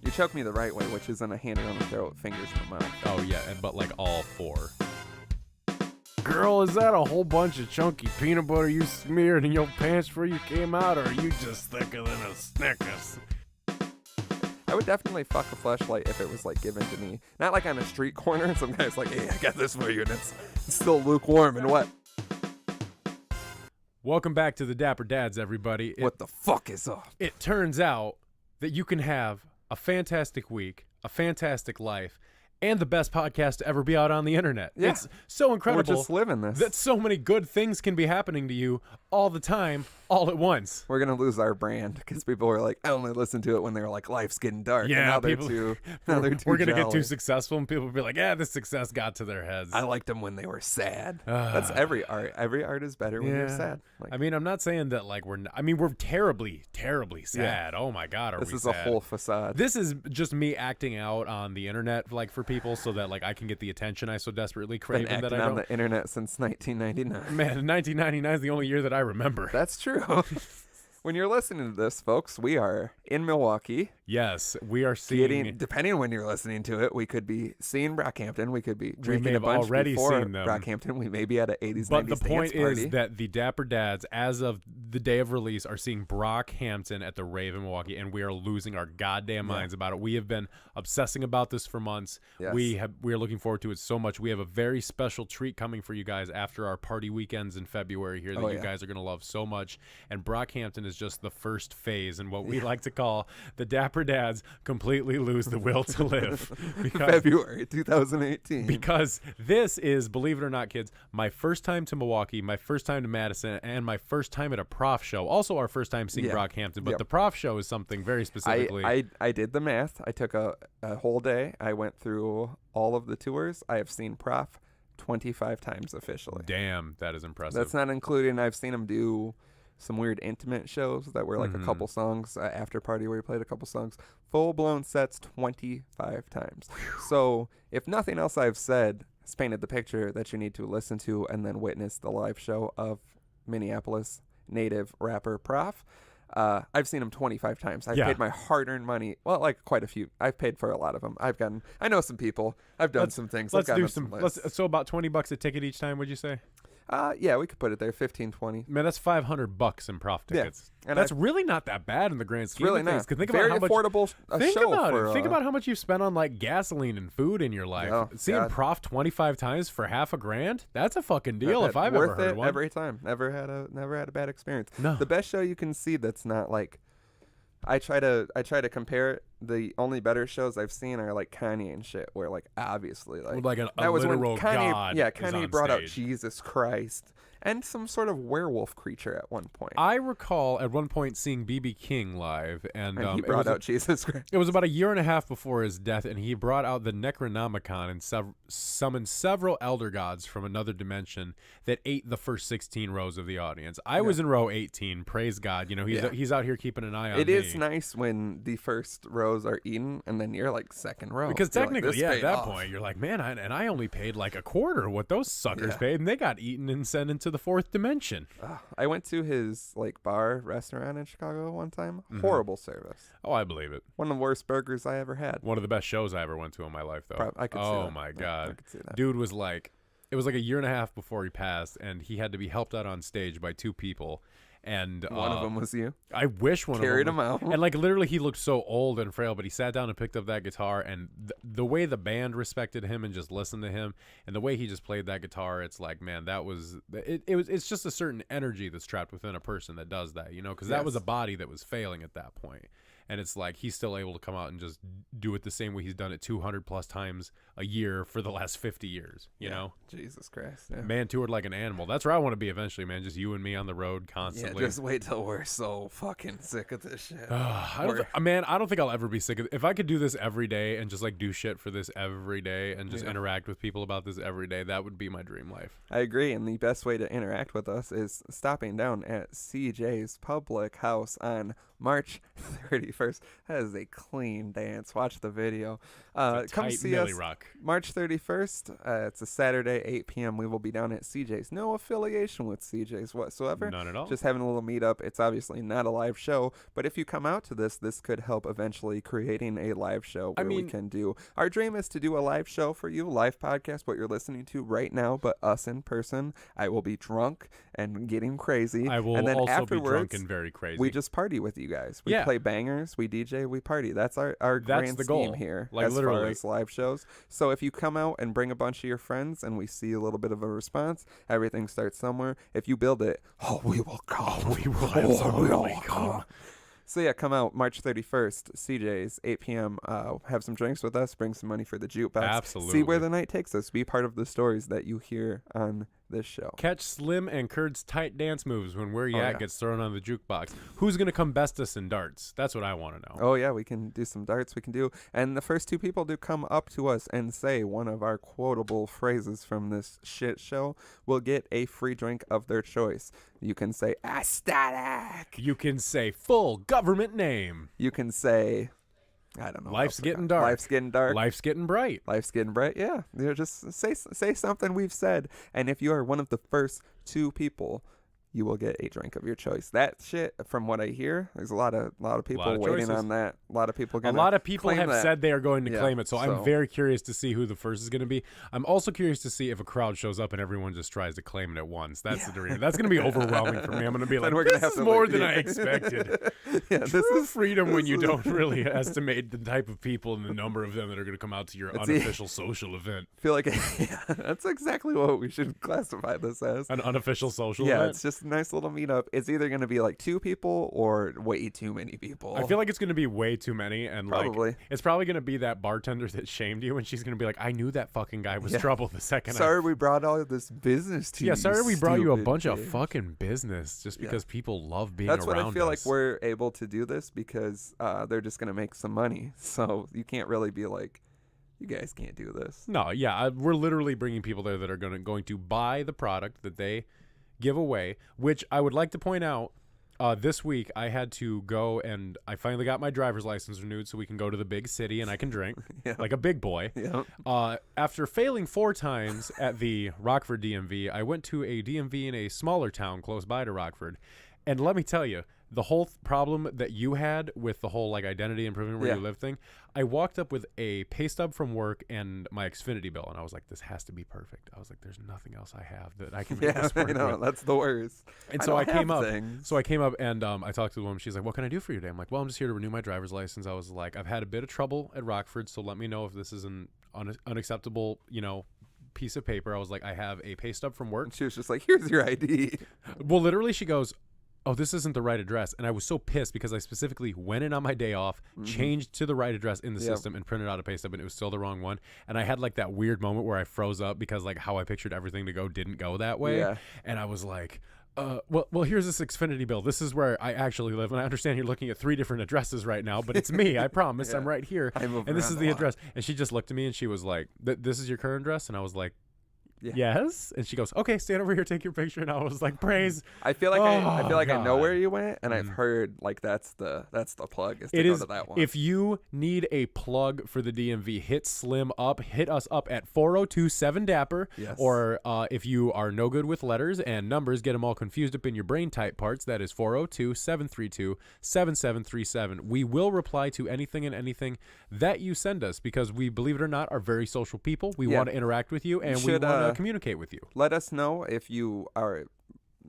You choke me the right way, which is in a hand on the throat, fingers in the mouth. Oh, yeah, but like all four. Girl, is that a whole bunch of chunky peanut butter you smeared in your pants before you came out, or are you just thicker than a Snickers? I would definitely fuck a fleshlight if it was like given to me. Not like on a street corner. Some guy's like, hey, I got this for you, and it's still lukewarm and wet. Welcome back to the Dapper Dads, everybody. What the fuck is up? It turns out that you can have a fantastic week, a fantastic life, and the best podcast to ever be out on the internet. Yeah. It's so incredible. We're just living this. That so many good things can be happening to you all the time, all at once. We're going to lose our brand because people were like, I only listen to it when they're like, life's getting dark. Yeah, and now people, they're too we're going to get jolly. too successful, and people will be like, yeah, this success got to their heads. I liked them when they were sad. That's every art. Every art is better when you're sad. Like, I mean, I'm not saying that like we're terribly, terribly sad. Yeah. Oh my God, are we sad? This is a whole facade. This is just me acting out on the internet, like for people, so that like I can get the attention I so desperately crave. Been acting on the internet since 1999. Man, 1999 is the only year that I remember. That's true. When you're listening to this, folks, we are in Milwaukee. Yes, we are seeing. Depending on when you're listening to it, we could be seeing Brockhampton. We could be drinking a bunch already before seen them. Brockhampton. We may be at an 80s, but 90s the point dance party. is that the Dapper Dads, as of the day of release, are seeing Brockhampton at the Rave in Milwaukee, and we are losing our goddamn minds about it. We have been obsessing about this for months. Yes. We are looking forward to it so much. We have a very special treat coming for you guys after our party weekends in February here that you guys are going to love so much. And Brockhampton is just the first phase in what we like to call the Dapper Dads completely lose the will to live. Because, February 2018. Because this is, believe it or not, kids, my first time to Milwaukee, my first time to Madison, and my first time at a prof show. Also our first time seeing Brockhampton, but the prof show is something very specifically. I did the math. I took a whole day. I went through all of the tours. I have seen Prof 25 times officially. Damn, that is impressive. That's not including, I've seen him do some weird intimate shows that were like a couple songs, after party where he played a couple songs. Full-blown sets 25 times. So if nothing else I've said has painted the picture that you need to listen to and then witness the live show of Minneapolis native rapper Prof, I've seen him 25 times. I've paid my hard-earned money. Well, like quite a few. I've paid for a lot of them. I know some people. I've done some things. Let's do some. So about $20 a ticket each time, would you say? Yeah, we could put it there, 15, 20. Man, that's $500 in prof tickets. Yeah. That's really not that bad in the grand scheme really of things. Not. Think Very about how affordable much, think show. About for, it. Think about how much you've spent on like gasoline and food in your life. Oh, Seeing God. Prof 25 times for $1,000, that's a fucking deal if I've ever heard one. Every time. Never had a bad experience. No. The best show you can see that's not like, I try to compare it. The only better shows I've seen are like Kanye and shit, where like obviously like a literal Kanye, god. Kanye brought out stage. Jesus Christ and some sort of werewolf creature at one point. I recall at one point seeing B.B. King live, and he brought out Jesus Christ. It was about a year and a half before his death, and he brought out the Necronomicon and summoned several elder gods from another dimension that ate the first 16 rows of the audience. I was in row 18. Praise God. You know, he's out here keeping an eye on me. It is nice when the first rows are eaten, and then you're like second row. Because technically, like, at that point, you're like, man, I only paid like a quarter what those suckers paid, and they got eaten and sent into the fourth dimension. I went to his like bar restaurant in Chicago one time. Horrible service. Oh, I believe it. One of the worst burgers I ever had. One of the best shows I ever went to in my life, though. I could see oh that. My God, I could see that. Dude was like, it was like a year and a half before he passed, and he had to be helped out on stage by two people. And one of them was you. I wish one carried of them him out. And like literally, he looked so old and frail, but he sat down and picked up that guitar, and the way the band respected him and just listened to him, and the way he just played that guitar, it's like, man, that was it. It's just a certain energy that's trapped within a person that does that, you know, because that was a body that was failing at that point. And it's like he's still able to come out and just do it the same way he's done it 200 plus times a year for the last 50 years, you know? Jesus Christ. Yeah. Man toured like an animal. That's where I want to be eventually, man. Just you and me on the road constantly. Yeah, just wait till we're so fucking sick of this shit. I don't think I'll ever be sick of it. If I could do this every day and just like do shit for this every day and just interact with people about this every day, that would be my dream life. I agree. And the best way to interact with us is stopping down at CJ's Public House on March 31st. 31st. That is a clean dance. Watch the video. It's a Come tight see Millie us Rock. March 31st. It's a Saturday, 8 p.m. We will be down at CJ's. No affiliation with CJ's whatsoever. None at all. Just having a little meetup. It's obviously not a live show, but if you come out to this could help eventually creating a live show where we can do. Our dream is to do a live show for you, live podcast, what you're listening to right now, but us in person. I will be drunk and getting crazy. I will and then also afterwards, be drunk and very crazy. we just party with you guys. We Yeah. play bangers, we DJ, we party. That's our That's grand the scheme goal. here Like, as literally. far as live shows. So if you come out and bring a bunch of your friends and we see a little bit of a response, everything starts somewhere. If you build it, we will come. We will absolutely come. So yeah, come out March 31st, CJ's, 8 p.m. Have some drinks with us, bring some money for the jukebox. Absolutely. See where the night takes us. Be part of the stories that you hear on this show. Catch Slim and Kurt's tight dance moves when Where You Oh, At yeah. gets thrown on the jukebox. Who's going to come bestest in darts? That's what I want to know. Oh yeah, we can do some darts. We can do, and the first two people to come up to us and say one of our quotable phrases from this shit show will get a free drink of their choice. You can say aesthetic. You can say full government name. You can say, I don't know. what Life's else I getting got. dark. Life's getting dark. Life's getting bright. Life's getting bright. Yeah, just say something we've said, and if you are one of the first two people, you will get a drink of your choice. That shit, from what I hear, there's a lot of people of waiting choices. on that. A lot of people. A lot of people claim have that. said they are going to Yeah, claim it, so I'm so- very curious to see who the first is going to be. I'm also curious to see if a crowd shows up and everyone just tries to claim it at once. That's the dream. That's going to be overwhelming for me. I'm going to be like, Then we're gonna this have is to more leave. than I expected. Yeah, this True is freedom when you this is- don't really estimate the type of people and the number of them that are going to come out to your It's unofficial social event. feel like yeah, that's exactly what we should classify this as. An unofficial social Yeah, event? it's just a nice little meetup. It's either going to be like 2 people or way too many people. I feel like it's going to be way too many, and Probably. like it's probably going to be that bartender that shamed you, and she's going to be like, "I knew that fucking guy was Yeah. trouble the second." Sorry we brought all of this business to you. Yeah, sorry we brought you a stupid bunch of bitch. fucking business just Yeah. because people love being That's around what I feel like us. we're able to do this because they're just going to make some money. So you can't really be like, you guys can't do this. No, yeah, we're literally bringing people there that are going to buy the product that they give away, which I would like to point out. This week, I had to go and I finally got my driver's license renewed so we can go to the big city and I can drink Yeah. like a big boy. Yeah. After failing 4 times at the Rockford DMV, I went to a DMV in a smaller town close by to Rockford. And let me tell you, the whole problem that you had with the whole like identity improvement where Yeah. you live thing, I walked up with a pay stub from work and my Xfinity bill, and I was like, this has to be perfect. I was like, there's nothing else I have that I can make Yeah, this I work know. with. That's the worst. And so I don't came have up. things. So I came up and I talked to the woman. She's like, "What can I do for you today?" I'm like, "Well, I'm just here to renew my driver's license." I was like, "I've had a bit of trouble at Rockford, so let me know if this is an unacceptable, piece of paper." I was like, "I have a pay stub from work." And she was just like, here's your ID. Well, literally, she goes, "Oh, this isn't the right address," and I was so pissed because I specifically went in on my day off, changed to the right address in the Yep. system, and printed out a pay stub, and it was still the wrong one. And I had like that weird moment where I froze up because like how I pictured everything to go didn't go that way, Yeah. and I was like. Well, here's this Xfinity bill. This is where I actually live, and I understand you're looking at 3 different addresses right now, but it's me. I promise. Yeah. I'm right here, I move and this around is a the lot. address. And she just looked at me, and she was like, "This is your current address?" And I was like, Yeah. "Yes." And she goes, "Okay, stand over here, take your picture." And I was like, "Praise." I feel like I feel like I know God. where you went, and I've heard like that's the plug is to It go is. to that one. If you need a plug for the DMV, hit Slim up. Hit us up at 4027-DAPPER. Yes. Or if you are no good with letters and numbers, get them all confused up in your brain type parts. That is 402-732-7737. We will reply to anything and anything that you send us because we, believe it or not, are very social people. We Yeah. want to interact with you and we should, want to communicate with you. Let us know if you are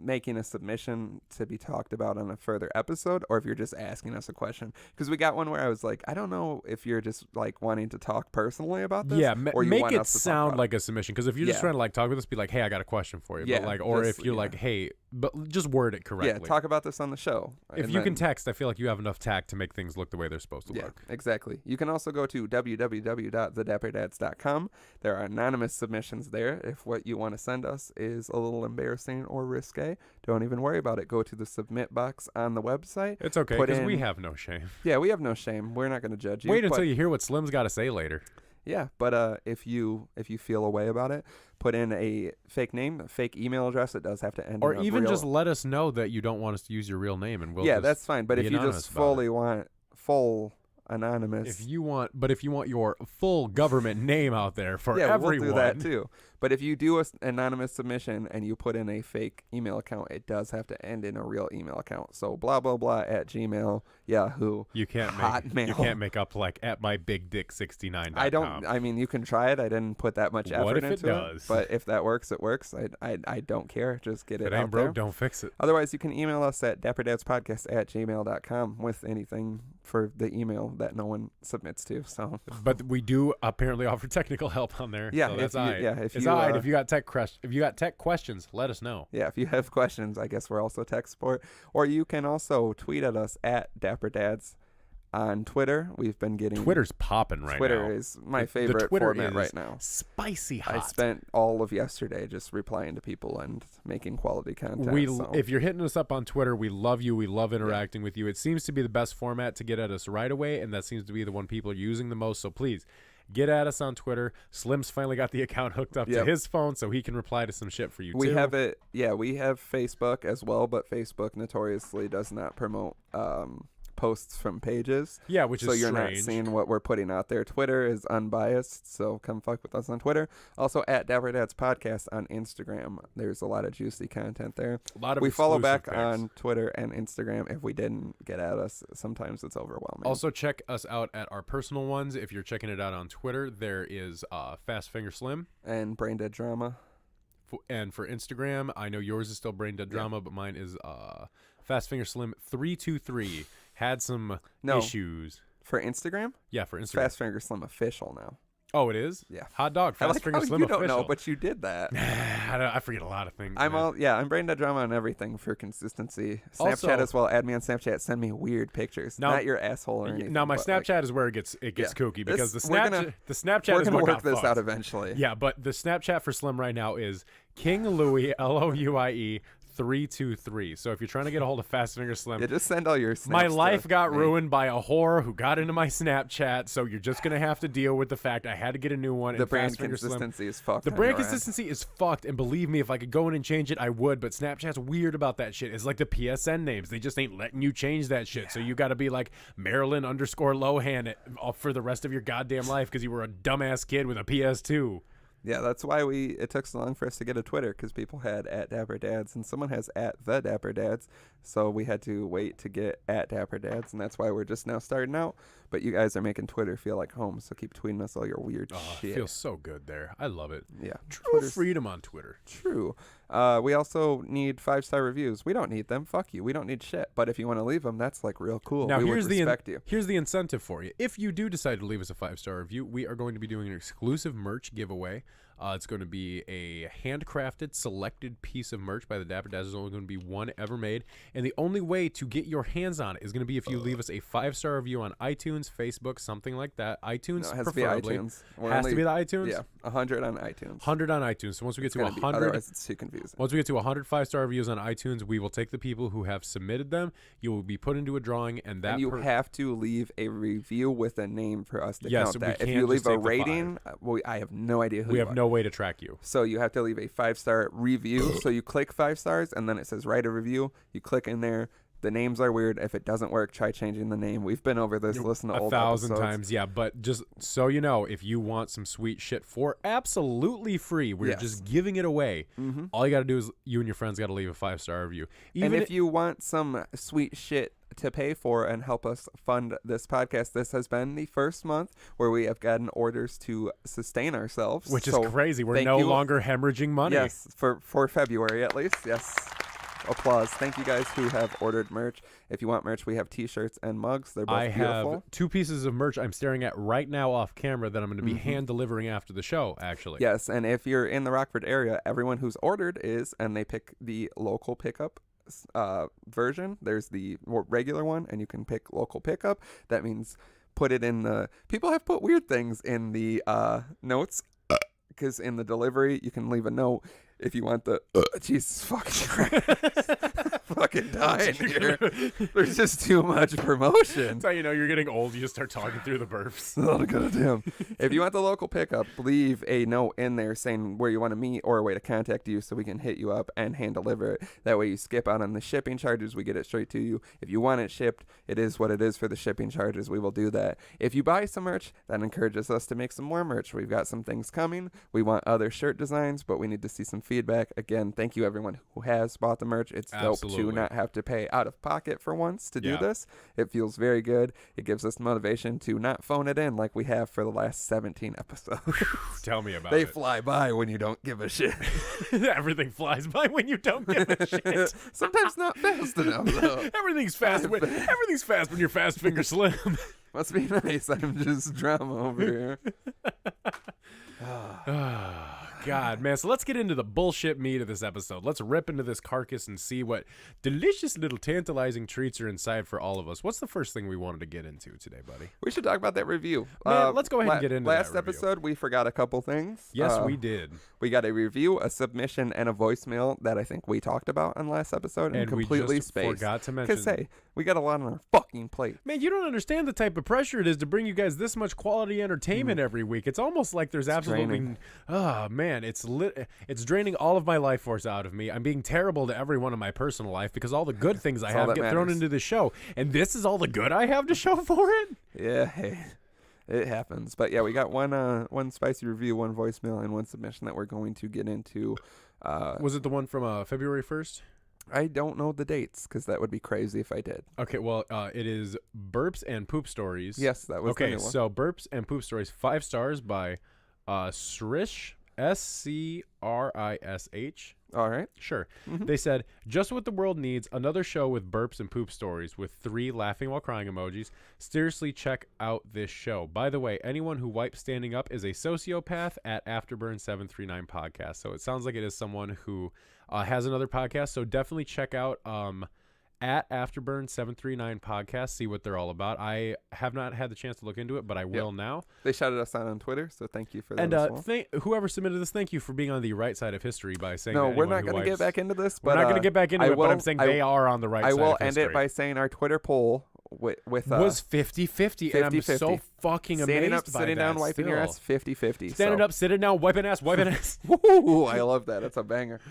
making a submission to be talked about on a further episode or if you're just asking us a question, because we got one where I was like, I don't know if you're just like wanting to talk personally about this, Yeah, or you make want it us to talk sound about like a submission. Because if you're just Yeah. trying to like talk with us, be like, "Hey, I got a question for you." Yeah, But like, or just- if you're yeah. like, "Hey," but just word it correctly. yeah, talk about this on the show. If And you can then- text, I feel like you have enough tact to make things look the way they're supposed to Yeah, look. exactly. You can also go to www.thedapperdads.com. There are anonymous submissions there. If what you want to send us is a little embarrassing or risque, don't even worry about it. Go to the submit box on the website. It's okay Put because we in- have no shame. Yeah, we have no shame. We're not going to judge you. Wait but- until you hear what Slim's got to say later. Yeah, but if you feel a way about it, put in a fake name, a fake email address. It does have to end. Or in a even real, just let us know that you don't want us to use your real name, and we'll yeah, just that's fine. But be if you anonymous just about it. full anonymous. If you want your full government name out there for everyone. We'll do that too. But if you do an anonymous submission and you put in a fake email account, it does have to end in a real email account. So blah blah blah at Gmail, Yahoo. You can't make up like at mybigdick69.com. I don't. I mean, you can try it. I didn't put that much effort into it. Does? But if that works, it works. I don't care. Just get it out there. If it ain't broke, don't fix it. Otherwise, you can email us at dapperdadspodcast@gmail.com with anything for the email that no one submits to. So, but we do apparently offer technical help on there. Yeah, so that's if you got tech questions, let us know. Yeah, if you have questions, I guess we're also tech support. Or you can also tweet at us at DapperDads on Twitter. We've been getting Twitter's popping right now. Twitter is my favorite format right now. Spicy hot. I spent all of yesterday just replying to people and making quality content. If you're hitting us up on Twitter, we love you. We love interacting with you. It seems to be the best format to get at us right away, and that seems to be the one people are using the most. So please get at us on Twitter. Slim's finally got the account hooked up to his phone, so he can reply to some shit for you, we too. have it. Yeah, we have Facebook as well, but Facebook notoriously does not promote posts from pages. Yeah, which is so you're strange. not seeing what we're putting out there. Twitter is unbiased, so come fuck with us on Twitter. Also at dapperdadspodcast on Instagram. There's a lot of juicy content there. A lot of we follow back picks on Twitter and Instagram. If we didn't get at us, sometimes it's overwhelming. Also check us out at our personal ones. If you're checking it out on Twitter, there is Fast Finger Slim and Brain Dead Drama. And for Instagram, I know yours is still Brain Dead Drama, but mine is Fast Finger Slim 323. Had some issues. For Instagram? Yeah, for Instagram. Fast Finger Slim Official now. Oh, it is? Yeah. Hot dog, Fast Finger Slim you Official. You don't know, but you did that. I forget a lot of things. I'm Brain Dead Drama on everything for consistency. Snapchat also, as well. Add me on Snapchat. Send me weird pictures. Not your asshole or anything. Now, my Snapchat is where it gets kooky because the Snapchat we're is gonna what work got this fucked. out eventually. Yeah, but the Snapchat for Slim right now is King Louie Louie 323. So if you're trying to get a hold of Fast Finger Slim, just send all your snaps. My life got ruined by a whore who got into my Snapchat, so you're just gonna have to deal with the fact I had to get a new one. The brand consistency is fucked. The brand consistency is fucked, and believe me, if I could go in and change it, I would. But Snapchat's weird about that shit. It's like the PSN names; they just ain't letting you change that shit. Yeah. So you got to be like Marilyn _Lohan for the rest of your goddamn life because you were a dumbass kid with a PS2. Yeah, that's why it took so long for us to get a Twitter, because people had at Dapper Dads and someone has at the Dapper Dads, so we had to wait to get at Dapper Dads, and that's why we're just now starting out. But you guys are making Twitter feel like home, so keep tweeting us all your weird shit. It feels so good there. I love it. Yeah, True freedom on Twitter. True. We also need 5-star reviews. We don't need them. Fuck you. We don't need shit. But if you want to leave them, that's like real cool. Now, we would respect you. Here's the incentive for you. If you do decide to leave us a 5-star review, we are going to be doing an exclusive merch giveaway. It's going to be a handcrafted, selected piece of merch by the Dapper Dads. There's only going to be one ever made. And the only way to get your hands on it is going to be if you leave us a 5-star review on iTunes, Facebook, something like that. iTunes, it has preferably. To be iTunes. Has to be the iTunes? Yeah, 100 on iTunes. 100 on iTunes. So once we get to 100, otherwise it's too confusing. Once we get to 100 5-star reviews on iTunes, we will take the people who have submitted them. You will be put into a drawing, and you have to leave a review with a name for us to count that. If you leave a rating, I have no idea who you are. We have no way to track you. So you have to leave a 5-star review. So you click 5 stars, and then it says write a review. You click in there. The names are weird. If it doesn't work, try changing the name. We've been over this. Listen to old 1,000 episodes. times. Yeah, but just so you know, if you want some sweet shit for absolutely free, we're just giving it away. Mm-hmm. All you got to do is you and your friends got to leave a 5-star review. And if you want some sweet shit to pay for and help us fund this podcast, this has been the first month where we have gotten orders to sustain ourselves, which is crazy. We're no longer hemorrhaging money. Yes, for February at least. Yes. Applause. Thank you guys who have ordered merch. If you want merch, we have t-shirts and mugs. They're both beautiful. I have 2 pieces of merch I'm staring at right now off camera that I'm going to be hand delivering after the show, actually. Yes, and if you're in the Rockford area, everyone who's ordered and they pick the local pickup version. There's the regular one, and you can pick local pickup. That means put it in the... People have put weird things in the notes, because in the delivery, you can leave a note if you want the... Jesus fucking Christ. fucking dying here. There's just too much promotion. That's how you know you're getting old. You just start talking through the burps. Oh, goddamn. If you want the local pickup, leave a note in there saying where you want to meet or a way to contact you so we can hit you up and hand deliver it. That way you skip out on the shipping charges. We get it straight to you. If you want it shipped, it is what it is for the shipping charges. We will do that. If you buy some merch, that encourages us to make some more merch. We've got some things coming. We want other shirt designs, but we need to see some feedback. Again, thank you everyone who has bought the merch. It's dope to not have to pay out of pocket for once to do this. It feels very good. It gives us motivation to not phone it in like we have for the last 17 episodes. Tell me about they it. They fly by when you don't give a shit. Everything flies by when you don't give a shit. Sometimes not fast enough, though. Everything's fast when you're fast finger slim. Must be nice. I'm just drama over here. God, man. So let's get into the bullshit meat of this episode. Let's rip into this carcass and see what delicious little tantalizing treats are inside for all of us. What's the first thing we wanted to get into today, buddy? We should talk about that review. Man, let's go ahead and get into last that review. episode, we forgot a couple things. Yes, we did. We got a review, a submission, and a voicemail that I think we talked about on last episode and completely we just spaced. forgot to mention. Because, hey, we got a lot on our fucking plate. Man, you don't understand the type of pressure it is to bring you guys this much quality entertainment every week. It's almost like there's absolutely... draining. Oh, man, it's draining all of my life force out of me. I'm being terrible to everyone in my personal life because all the good things I have get thrown into the show. And this is all the good I have to show for it? Yeah, hey, it happens. But yeah, we got one spicy review, one voicemail, and one submission that we're going to get into. Was it the one from February 1st? I don't know the dates because that would be crazy if I did. Okay, well, it is Burps and Poop Stories. Yes, that was the new one. So Burps and Poop Stories, 5 stars by Srish, Scrish. All right. Sure. Mm-hmm. They said, just what the world needs, another show with burps and poop stories with 3 laughing while crying emojis. Seriously, check out this show. By the way, anyone who wipes standing up is a sociopath at Afterburn739 podcast. So it sounds like it is someone who has another podcast. So definitely check out at Afterburn739 podcast, see what they're all about. I have not had the chance to look into it, but I will now. They shouted us out on Twitter, so thank you for that. And whoever submitted this, thank you for being on the right side of history by saying no, that we're not going to get back into this. But we're not going to get back into it, but I'm saying they are on the right side of history. I will end it by saying our Twitter poll was 50-50, and I'm so fucking amazed standing up, by sitting that down, wiping your ass, 50-50. Standing up, sitting down, wiping ass. Woo, I love that. It's a banger.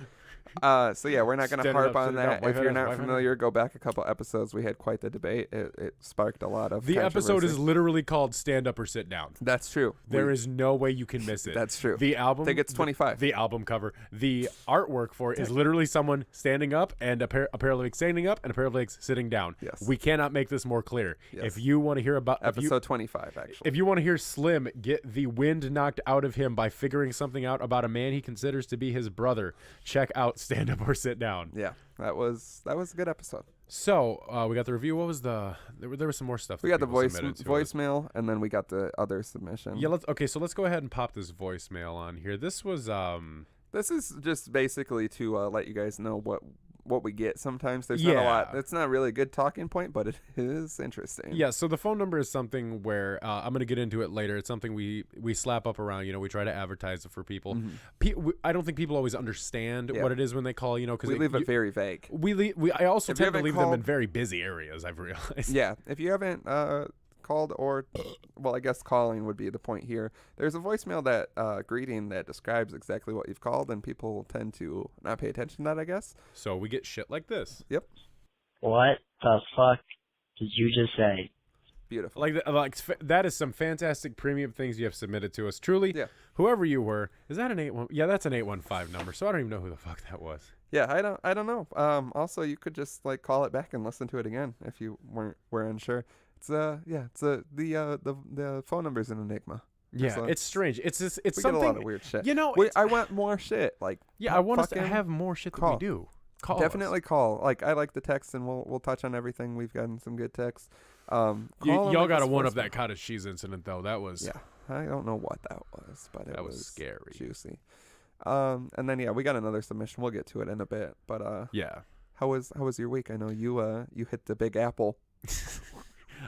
So yeah, we're not going to harp on that. If you're not familiar, go back a couple episodes. We had quite the debate. It sparked a lot of the episode is literally called Stand Up or Sit Down. That's true. There is no way you can miss it. That's true. The album, I think it's 25. The album cover, the artwork for it is literally someone standing up and a pair of legs standing up and a pair of legs sitting down. Yes. We cannot make this more clear. Yes. If you want to hear about episode 25, actually. If you want to hear Slim get the wind knocked out of him by figuring something out about a man he considers to be his brother, check out Stand Up or Sit Down. Yeah, that was a good episode. So we got the review. What was there was some more stuff. We got the voicemail, and then we got the other submission. Yeah. So let's go ahead and pop this voicemail on here. This was This is just basically to let you guys know what we get sometimes. There's not a lot. It's not really a good talking point, but it is interesting. Yeah, so the phone number is something where I'm going to get into it later. It's something we slap up around. We try to advertise it for people. Mm-hmm. I don't think people always understand what it is when they call, because we leave it very vague. I also tend to leave them in very busy areas, I've realized. Yeah, if you haven't called or, well, I guess calling would be the point here. There's a voicemail that greeting that describes exactly what you've called, and people tend to not pay attention to that, I guess. So we get shit like this. Yep. What the fuck did you just say? Beautiful. That is some fantastic premium things you have submitted to us. Truly, whoever you were, is that an 81? Yeah, that's an 815 number. So I don't even know who the fuck that was. Yeah, I don't know. Also, you could just call it back and listen to it again if you were unsure. It's the phone number's an enigma. Yeah, so it's strange. It's something. We get a lot of weird shit. I want more shit. I want us to have more shit that we do. Definitely call. I like the text, and we'll touch on everything. We've gotten some good texts. Y'all got to one up that cottage cheese incident though. That was I don't know what that was, but it was scary, juicy. And then we got another submission. We'll get to it in a bit. But how was your week? I know you hit the Big Apple.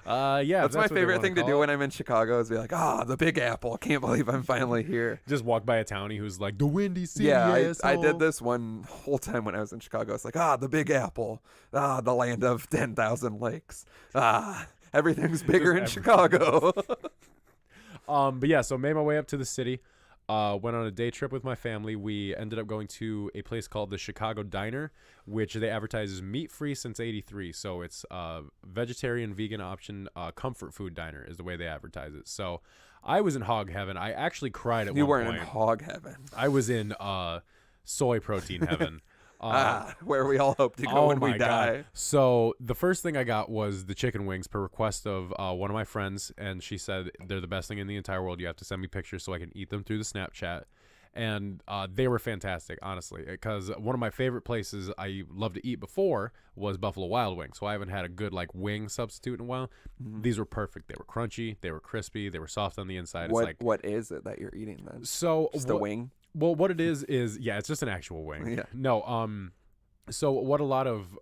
Yeah, That's my what they favorite wanna thing to call do it. when I'm in Chicago is be like, the Big Apple. Can't believe I'm finally here. Just walk by a townie who's like, the Windy City, Yeah, I asshole." did this one whole time when I was in Chicago. It's like, the Big Apple. The land of 10,000 lakes. Everything's bigger in Chicago. But yeah, so made my way up to the city. Went on a day trip with my family. We ended up going to a place called the Chicago Diner, which they advertise as meat-free since '83. So it's vegetarian, vegan option, comfort food diner is the way they advertise it. So I was in hog heaven. I actually cried at You one weren't point. in hog heaven. I was in soy protein heaven. Where we all hope to go Oh when we my die. God. So the first thing I got was the chicken wings per request of one of my friends, and she said they're the best thing in the entire world. You have to send me pictures so I can eat them through the Snapchat. And they were fantastic, honestly, because one of my favorite places I loved to eat before was Buffalo Wild Wings. So I haven't had a good wing substitute in a while. Mm-hmm. These were perfect. They were crunchy, they were crispy, they were soft on the inside. What is it that you're eating then? So Just a wing? Well, what it is yeah, it's just an actual wing. Yeah. No, so what a lot of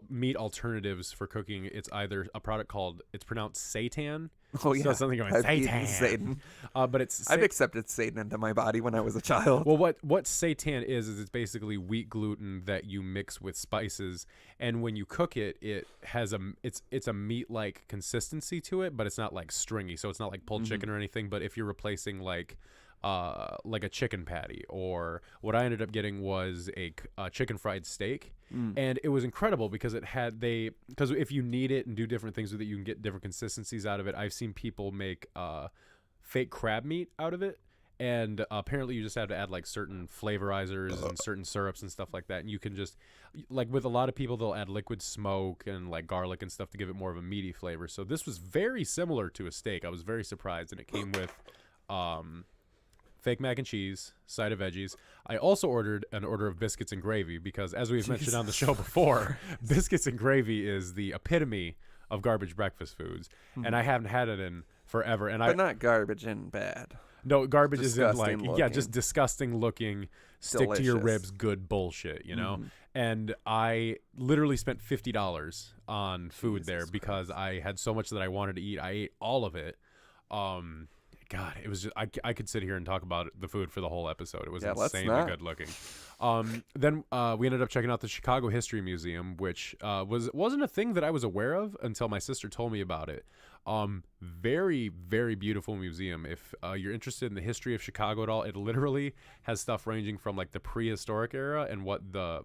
meat alternatives for cooking, it's either a product called, it's pronounced seitan. Oh yeah, So something going I've eaten seitan. Satan. But it's I've accepted Satan into my body when I was a child. well, what seitan is it's basically wheat gluten that you mix with spices, and when you cook it, it has it's a meat-like consistency to it, but it's not stringy, so it's not like pulled chicken or anything. But if you're replacing like a chicken patty, or what I ended up getting was a chicken fried steak, and it was incredible because because if you knead it and do different things with it, you can get different consistencies out of it. I've seen people make fake crab meat out of it, and apparently you just have to add certain flavorizers and certain syrups and stuff like that, and you can just with a lot of people, they'll add liquid smoke and garlic and stuff to give it more of a meaty flavor. So this was very similar to a steak. I was very surprised, and it came with fake mac and cheese, side of veggies. I also ordered an order of biscuits and gravy because, as we've mentioned on the show before, biscuits and gravy is the epitome of garbage breakfast foods, and I haven't had it in forever. And But not garbage and bad. no, garbage is in Disgusting looking. just disgusting looking, stick to your Delicious. ribs, good bullshit, you know. And I literally spent $50 on food there because I had so much that I wanted to eat. I ate all of it. God, it was just I could sit here and talk about the food for the whole episode. It was let's insanely not. good looking. Then we ended up checking out the Chicago History Museum, which wasn't a thing that I was aware of until my sister told me about it. Very, very beautiful museum. If you're interested in the history of Chicago at all, it literally has stuff ranging from the prehistoric era and what the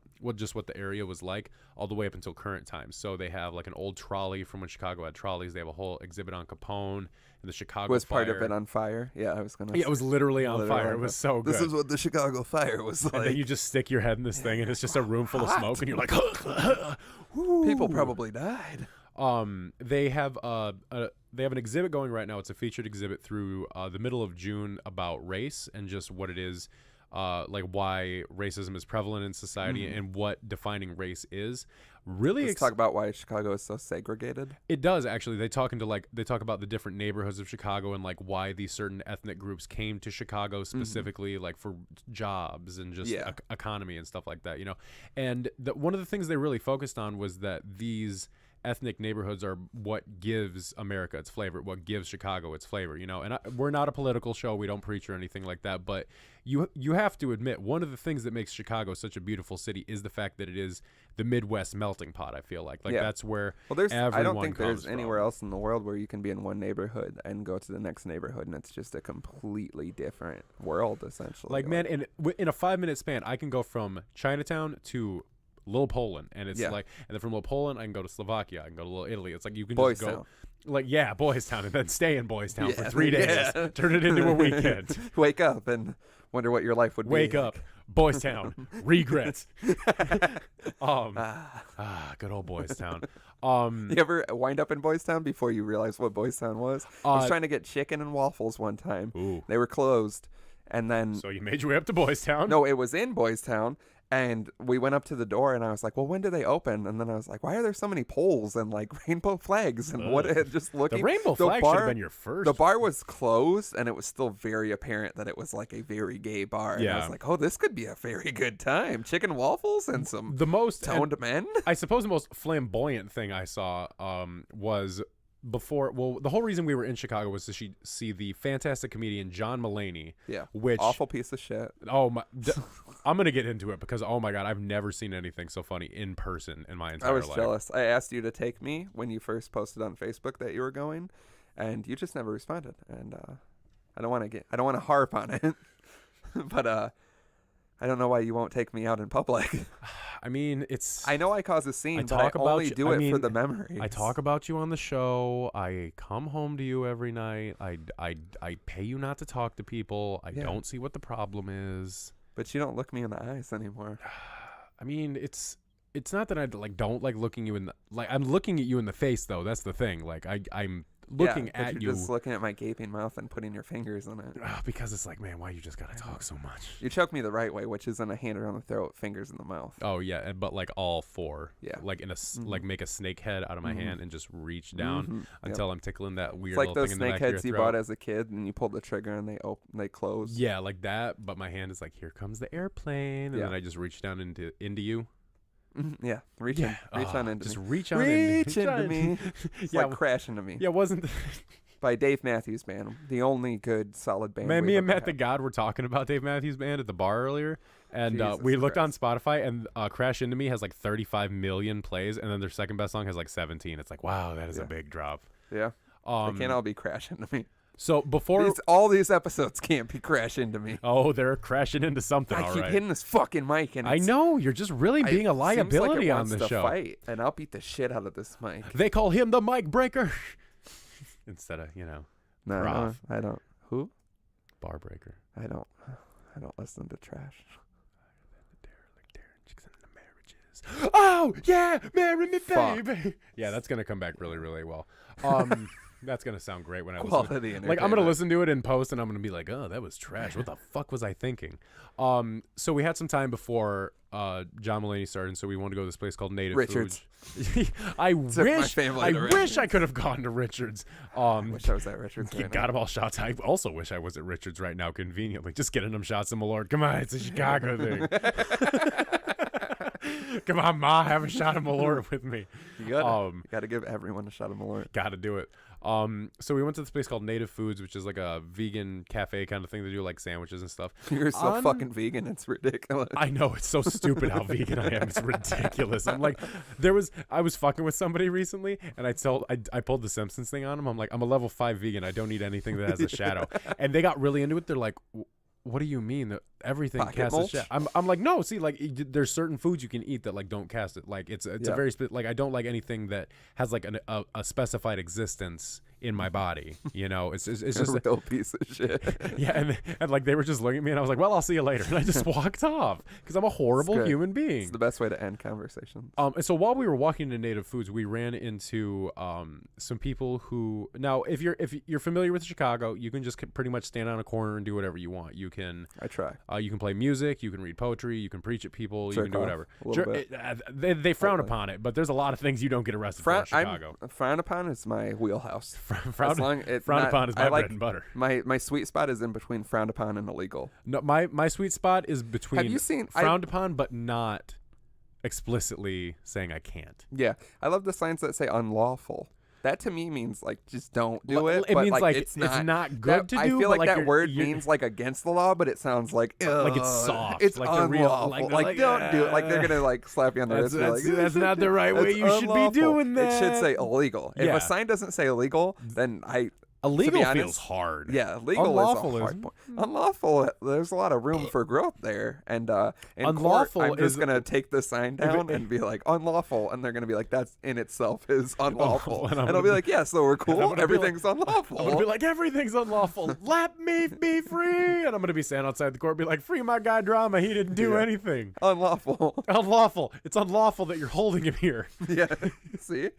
area was like, all the way up until current times. So they have an old trolley from when Chicago had trolleys. They have a whole exhibit on Capone and the Chicago Was fire. part of it on fire? Yeah, I was gonna. Yeah, it was literally on Literally fire. on It was fire. so good. This is what the Chicago fire was like. and then you just stick your head in this thing, and it's just a room full of smoke, and you're like, People probably died. They have an exhibit going right now. It's a featured exhibit through the middle of June about race and just what it is, why racism is prevalent in society and what defining race is. Really, Let's talk about why Chicago is so segregated. it does actually. They talk about the different neighborhoods of Chicago and why these certain ethnic groups came to Chicago specifically, for jobs and just economy and stuff like that, you know. And one of the things they really focused on was that these ethnic neighborhoods are what gives America its flavor, what gives Chicago its flavor, you know. And we're not a political show, we don't preach or anything like that, but you have to admit one of the things that makes Chicago such a beautiful city is the fact that it is the Midwest melting pot. I feel like that's where I don't think comes there's from. anywhere else in the world where you can be in one neighborhood and go to the next neighborhood and it's just a completely different world essentially. Man, in a 5-minute span, I can go from Chinatown to Little Poland, and it's and then from Little Poland I can go to Slovakia, I can go to Little Italy. It's you can Boys just go Town. Boys Town, and then stay in Boys Town for 3 days. Yeah. Turn it into a weekend. Wake up and wonder what your life would be. Wake up, Boys Town, regrets. Good old Boys Town. You ever wind up in Boys Town before you realize what Boys Town was? I was trying to get chicken and waffles one time. Ooh. They were closed. And then So you made your way up to Boys Town. no, it was in Boys Town, And we went up to the door, and I was like, well, when do they open? And then I was like, why are there so many poles and like rainbow flags? And what? Just looking. The rainbow flag should have been your first. The bar was closed, and it was still very apparent that it was like a very gay bar. And I was like, oh, this could be a very good time. Chicken waffles and some toned men. I suppose the most flamboyant thing I saw was before. Well, the whole reason we were in Chicago was to see the fantastic comedian John Mulaney. Yeah, which awful piece of shit. Oh my! I'm gonna get into it because oh my god, I've never seen anything so funny in person in my entire life. I was jealous. I asked you to take me when you first posted on Facebook that you were going, and you just never responded. And I don't want to harp on it, but I don't know why you won't take me out in public. I mean, I know I cause a scene, but I only do it for the memories. I talk about you on the show. I come home to you every night. I pay you not to talk to people. I don't see what the problem is. But you don't look me in the eyes anymore. I mean, it's not that I don't like looking you in the I'm looking at you in the face though. That's the thing. Like I'm looking at you're you. Just looking at my gaping mouth and putting your fingers in it. Because it's like, man, why you just gotta talk so much? You choke me the right way, which is in a hand around the throat, fingers in the mouth. Oh yeah, but like all four. Yeah. Like in a like make a snake head out of my hand and just reach down until I'm tickling that weird. It's like little those thing in the snake back of your heads you throat. bought as a kid, and you pulled the trigger and they close. Yeah, like that. But my hand is like, here comes the airplane, and then I just reach down into you. Yeah, reach on into just me. reach on reach into me. It's like crash into me. Yeah, wasn't by Dave Matthews Band, the only good solid band. Man, we've me and ever Matt the had. God were talking about Dave Matthews Band at the bar earlier, and we looked on Spotify, and Crash Into Me has like 35 million plays, and then their second best song has like 17. It's like, wow, that is a big drop. Yeah, they can't all be Crash Into Me. So before all these episodes can't be Crash Into Me. Oh, they're crashing into something. I keep hitting this fucking mic, and I know you're just really being a liability on the show. Fight, and I'll beat the shit out of this mic. They call him the mic breaker instead of No, I don't. Who? Bar breaker. I don't listen to trash. Oh yeah, marry me, baby. Yeah, that's gonna come back really, really well. That's gonna sound great when I listen. Like I'm gonna listen to it in post, and I'm gonna be like, "Oh, that was trash. What the fuck was I thinking?" So we had some time before John Mulaney started, so we wanted to go to this place called Native Richards. Foods. I wish I could have gone to Richards. I wish I was at Richards. Got them all shots. I also wish I was at Richards right now, conveniently, just getting them shots of Malort. Come on, it's a Chicago thing. Come on, Ma, have a shot of Malort with me. You gotta give everyone a shot of Malort. Gotta do it. So we went to this place called Native Foods, which is like a vegan cafe kind of thing. They do like sandwiches and stuff. You're so fucking vegan, it's ridiculous. I know, it's so stupid how vegan I am. It's ridiculous. I'm like, I was fucking with somebody recently, and I pulled the Simpsons thing on them. I'm like, I'm a level 5 vegan. I don't need anything that has a shadow. And they got really into it. They're like, what do you mean that everything casts a shadow? I'm like, no, see, like there's certain foods you can eat that like don't cast it. Like it's a very like I don't like anything that has like a specified existence in my body. You know, it's just a real piece of shit. Yeah, and like they were just looking at me, and I was like, well, I'll see you later, and I just walked off because I'm a horrible human being. It's the best way to end conversations. And so while we were walking to Native Foods, we ran into some people who now if you're familiar with Chicago, you can just pretty much stand on a corner and do whatever you want. You can you can play music, you can read poetry, you can preach at people, you can do whatever. They frown upon it, but there's a lot of things you don't get arrested for in Chicago. Frown upon is my wheelhouse. Frowned upon is my bread and butter. My sweet spot is in between frowned upon and illegal. No, my sweet spot is between Have you seen frowned upon but not explicitly saying I can't. Yeah, I love the signs that say unlawful. That to me means like just don't do it. It but means like it's not good to do. I feel like that word you're, means like against the law, but it sounds like it's soft. It's like unlawful. Like don't do it. Like they're gonna like slap you on the wrist. That's not the right way. You should be doing that. It should say illegal. If a sign doesn't say illegal, then illegal feels hard. Yeah, legal unlawful is a hard point. Unlawful, there's a lot of room for growth there. And unlawful court, I'm just going to take the sign down and be like, unlawful. And they're going to be like, that's in itself is unlawful. And I'll be like, yeah, so we're cool. Everything's unlawful. I'm going to be like, everything's unlawful. Let me be free. And I'm going to be standing outside the court be like, free my guy Drama. He didn't do anything. Unlawful. Unlawful. It's unlawful that you're holding him here. Yeah. See?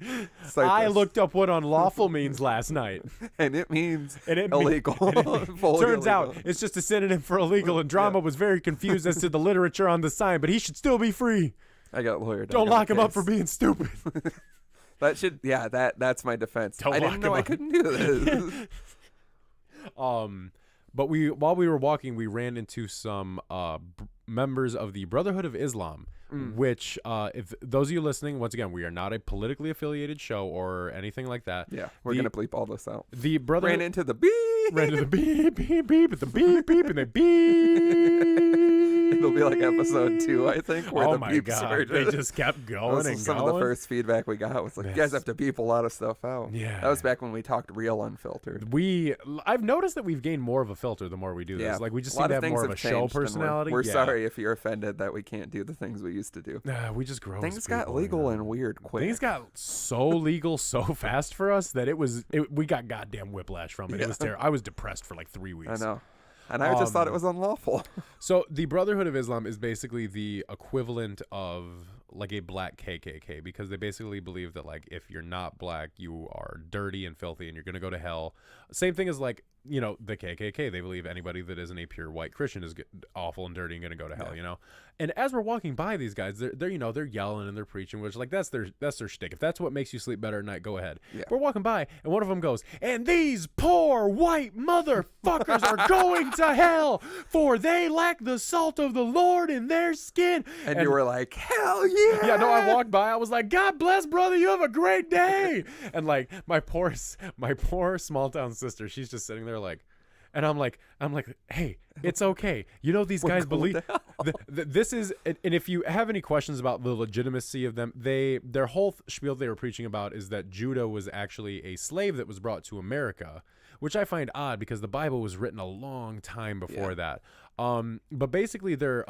I looked up what unlawful means last night. fine. It means And it illegal. Fully turns illegal. out it's just a synonym for illegal, and Drama was very confused as to the literature on the sign, but he should still be free. I got lawyered. Don't lock him up for being stupid. That's my defense. Don't I lock didn't know him I up. couldn't do this. But while we were walking, we ran into some members of the Brotherhood of Islam, which, if those of you listening, once again, we are not a politically affiliated show or anything like that. Yeah, we're gonna bleep all this out. The Brotherhood Ran into the beep. ran into the beep, beep, beep, at the beep, beep, and they beep. It'll be like episode 2, I think, where Oh the my beeps God, are they just- just kept That going was and some going. of the first feedback we got was like, you guys have to beep a lot of stuff out. Yeah. That was back when we talked real unfiltered. I've noticed that we've gained more of a filter the more we do this. Yeah. Like we just a lot seem to of have things more of a have show changed, and personality. We're Yeah. sorry if you're offended that we can't do the things we used to do. We just grow. Things got legal and weird quick. Things got so legal so fast for us that we got goddamn whiplash from it. It was terrible. I was depressed for like 3 weeks. I know. And I just thought it was unlawful. So the Brotherhood of Islam is basically the equivalent of like a black KKK, because they basically believe that like if you're not black, you are dirty and filthy and you're going to go to hell. Same thing as like, you know, the KKK. They believe anybody that isn't a pure white Christian is awful and dirty and going to go to hell, you know? And as we're walking by these guys, they're you know, they're yelling and they're preaching, which like that's their shtick. If that's what makes you sleep better at night, go ahead. Yeah. We're walking by and one of them goes, "And these poor white motherfuckers are going to hell, for they lack the salt of the Lord in their skin." And you were like, hell yeah. Yeah, no, I walked by. I was like, "God bless, brother. You have a great day." And like my poor small town sister, she's just sitting there like, and I'm like, "Hey, it's okay. You know, these guys believe this is." And if you have any questions about the legitimacy of them, their whole spiel they were preaching about is that Judah was actually a slave that was brought to America, which I find odd because the Bible was written a long time before that. But basically, they're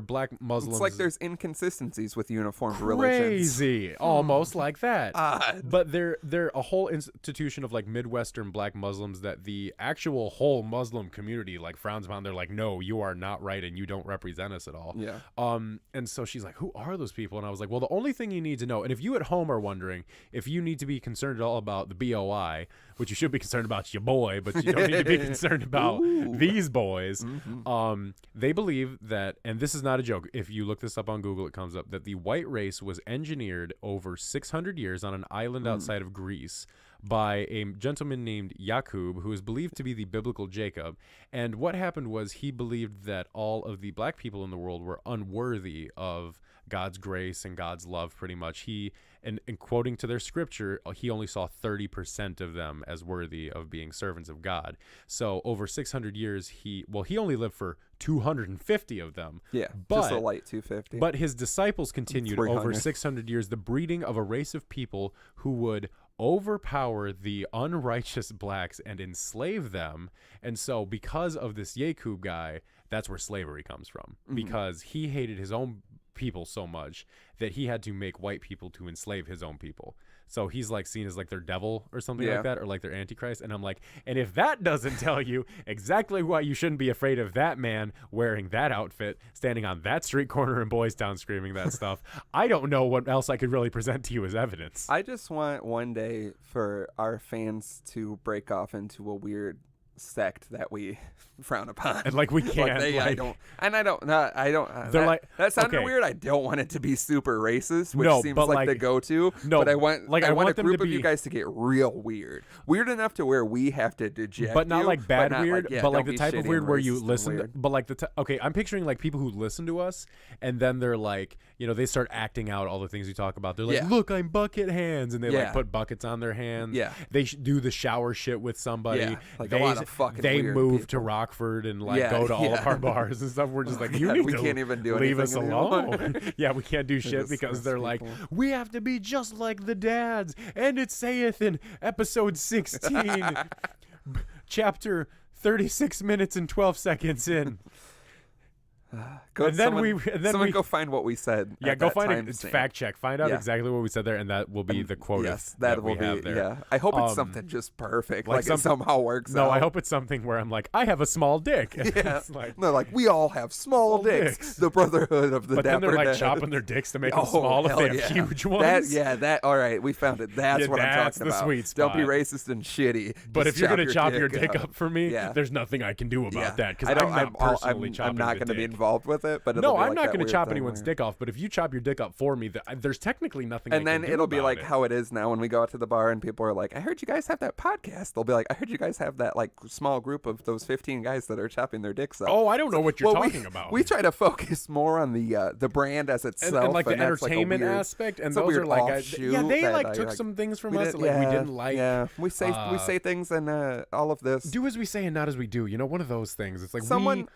black Muslims. It's like there's inconsistencies with uniformed religions. Crazy, almost like that. Odd. But they're a whole institution of like Midwestern black Muslims that the actual whole Muslim community like frowns upon. They're like, "No, you are not right, and you don't represent us at all." Yeah. And so she's like, "Who are those people?" And I was like, "Well, the only thing you need to know, and if you at home are wondering if you need to be concerned at all about the BOI, which you should be concerned about your boy, but you don't need to be concerned about these boys." They believe that, and this is not a joke, if you look this up on Google, it comes up, that the white race was engineered over 600 years on an island outside of Greece by a gentleman named Yakub, who is believed to be the biblical Jacob. And what happened was he believed that all of the black people in the world were unworthy of God's grace and God's love, pretty much. And quoting to their scripture, he only saw 30% of them as worthy of being servants of God. So over 600 years, he only lived for 250 of them. Yeah, but, just a light 250. But his disciples continued over 300. 600 years, the breeding of a race of people who would overpower the unrighteous blacks and enslave them. And so because of this Yakub guy, that's where slavery comes from, because he hated his own people so much that he had to make white people to enslave his own people. So he's like seen as like their devil or something like that, or like their antichrist. And I'm like, and if that doesn't tell you exactly why you shouldn't be afraid of that man wearing that outfit, standing on that street corner in Boys Town screaming that stuff, I don't know what else I could really present to you as evidence. I just want one day for our fans to break off into a weird sect that we frown upon, And like we can't. I don't. They're like, that sounded okay. weird. I don't want it to be super racist, which No, seems but like like- the go-to. No, but I want like, I I want a want them group to of you be- guys to get real weird enough to where we have to deject but not you, like bad not weird, yeah, but like don't the be type of shitty weird and where you racist and listen to, weird. but like okay, I'm picturing like people who listen to us and then they're like, you know, they start acting out all the things we talk about. They're like, Yeah. "Look, I'm bucket hands," and they like Yeah. put buckets on their hands. Yeah. They do the shower shit with somebody. Yeah, like a they lot of fucking they weird move to people. Rockford and like Yeah, go to all of yeah. our bars and stuff. We're just like, you God, need we to can't even do leave us anything anymore. alone. Yeah, we can't do shit just because those they're like, people. we have to be just like the dads, and it saith in episode 16, chapter 36 minutes and 12 seconds in. Someone go find what we said. Yeah, at go that find time it. stamp. Fact check. Find out Yeah. exactly what we said there, and that will be the quote. Yes, that will we have be. there. Yeah, I hope it's something just perfect, like it some- somehow works. No, out. I hope it's something where I'm like, I have a small dick. And Yeah, it's like, no, like we all have small dicks. The brotherhood of the but then Dapper they're like Dads. chopping their dicks to make them Oh, small if hell they have yeah. huge ones. All right, we found it. That's Yeah, what I'm that's talking the about. sweet Don't be spot. racist and shitty. But Just if you're gonna chop your dick up up for me, Yeah. there's nothing I can do about that because I don't. I'm not personally I'm chopping not the going to be dick. involved with it. But No, it'll be I'm like not that going to weird chop thing anyone's where- dick off. But if you chop your dick up for me, there's technically nothing. And I then can do it'll be about like it. how it is now when we go out to the bar and people are like, I heard you guys have that podcast. They'll be like, I heard you guys have that like small group of those 15 guys that are chopping their dicks up. Oh, I don't know what you're Well, talking about. We try to focus more on the brand as itself. and like the that's, like, a entertainment weird- aspect, and it's a those weird are like, offshoot yeah, they that like I, took some things from we us did- that like we yeah, didn't like. Yeah, we say things and all of this. Do as we say and not as we do. You know, one of those things. It's like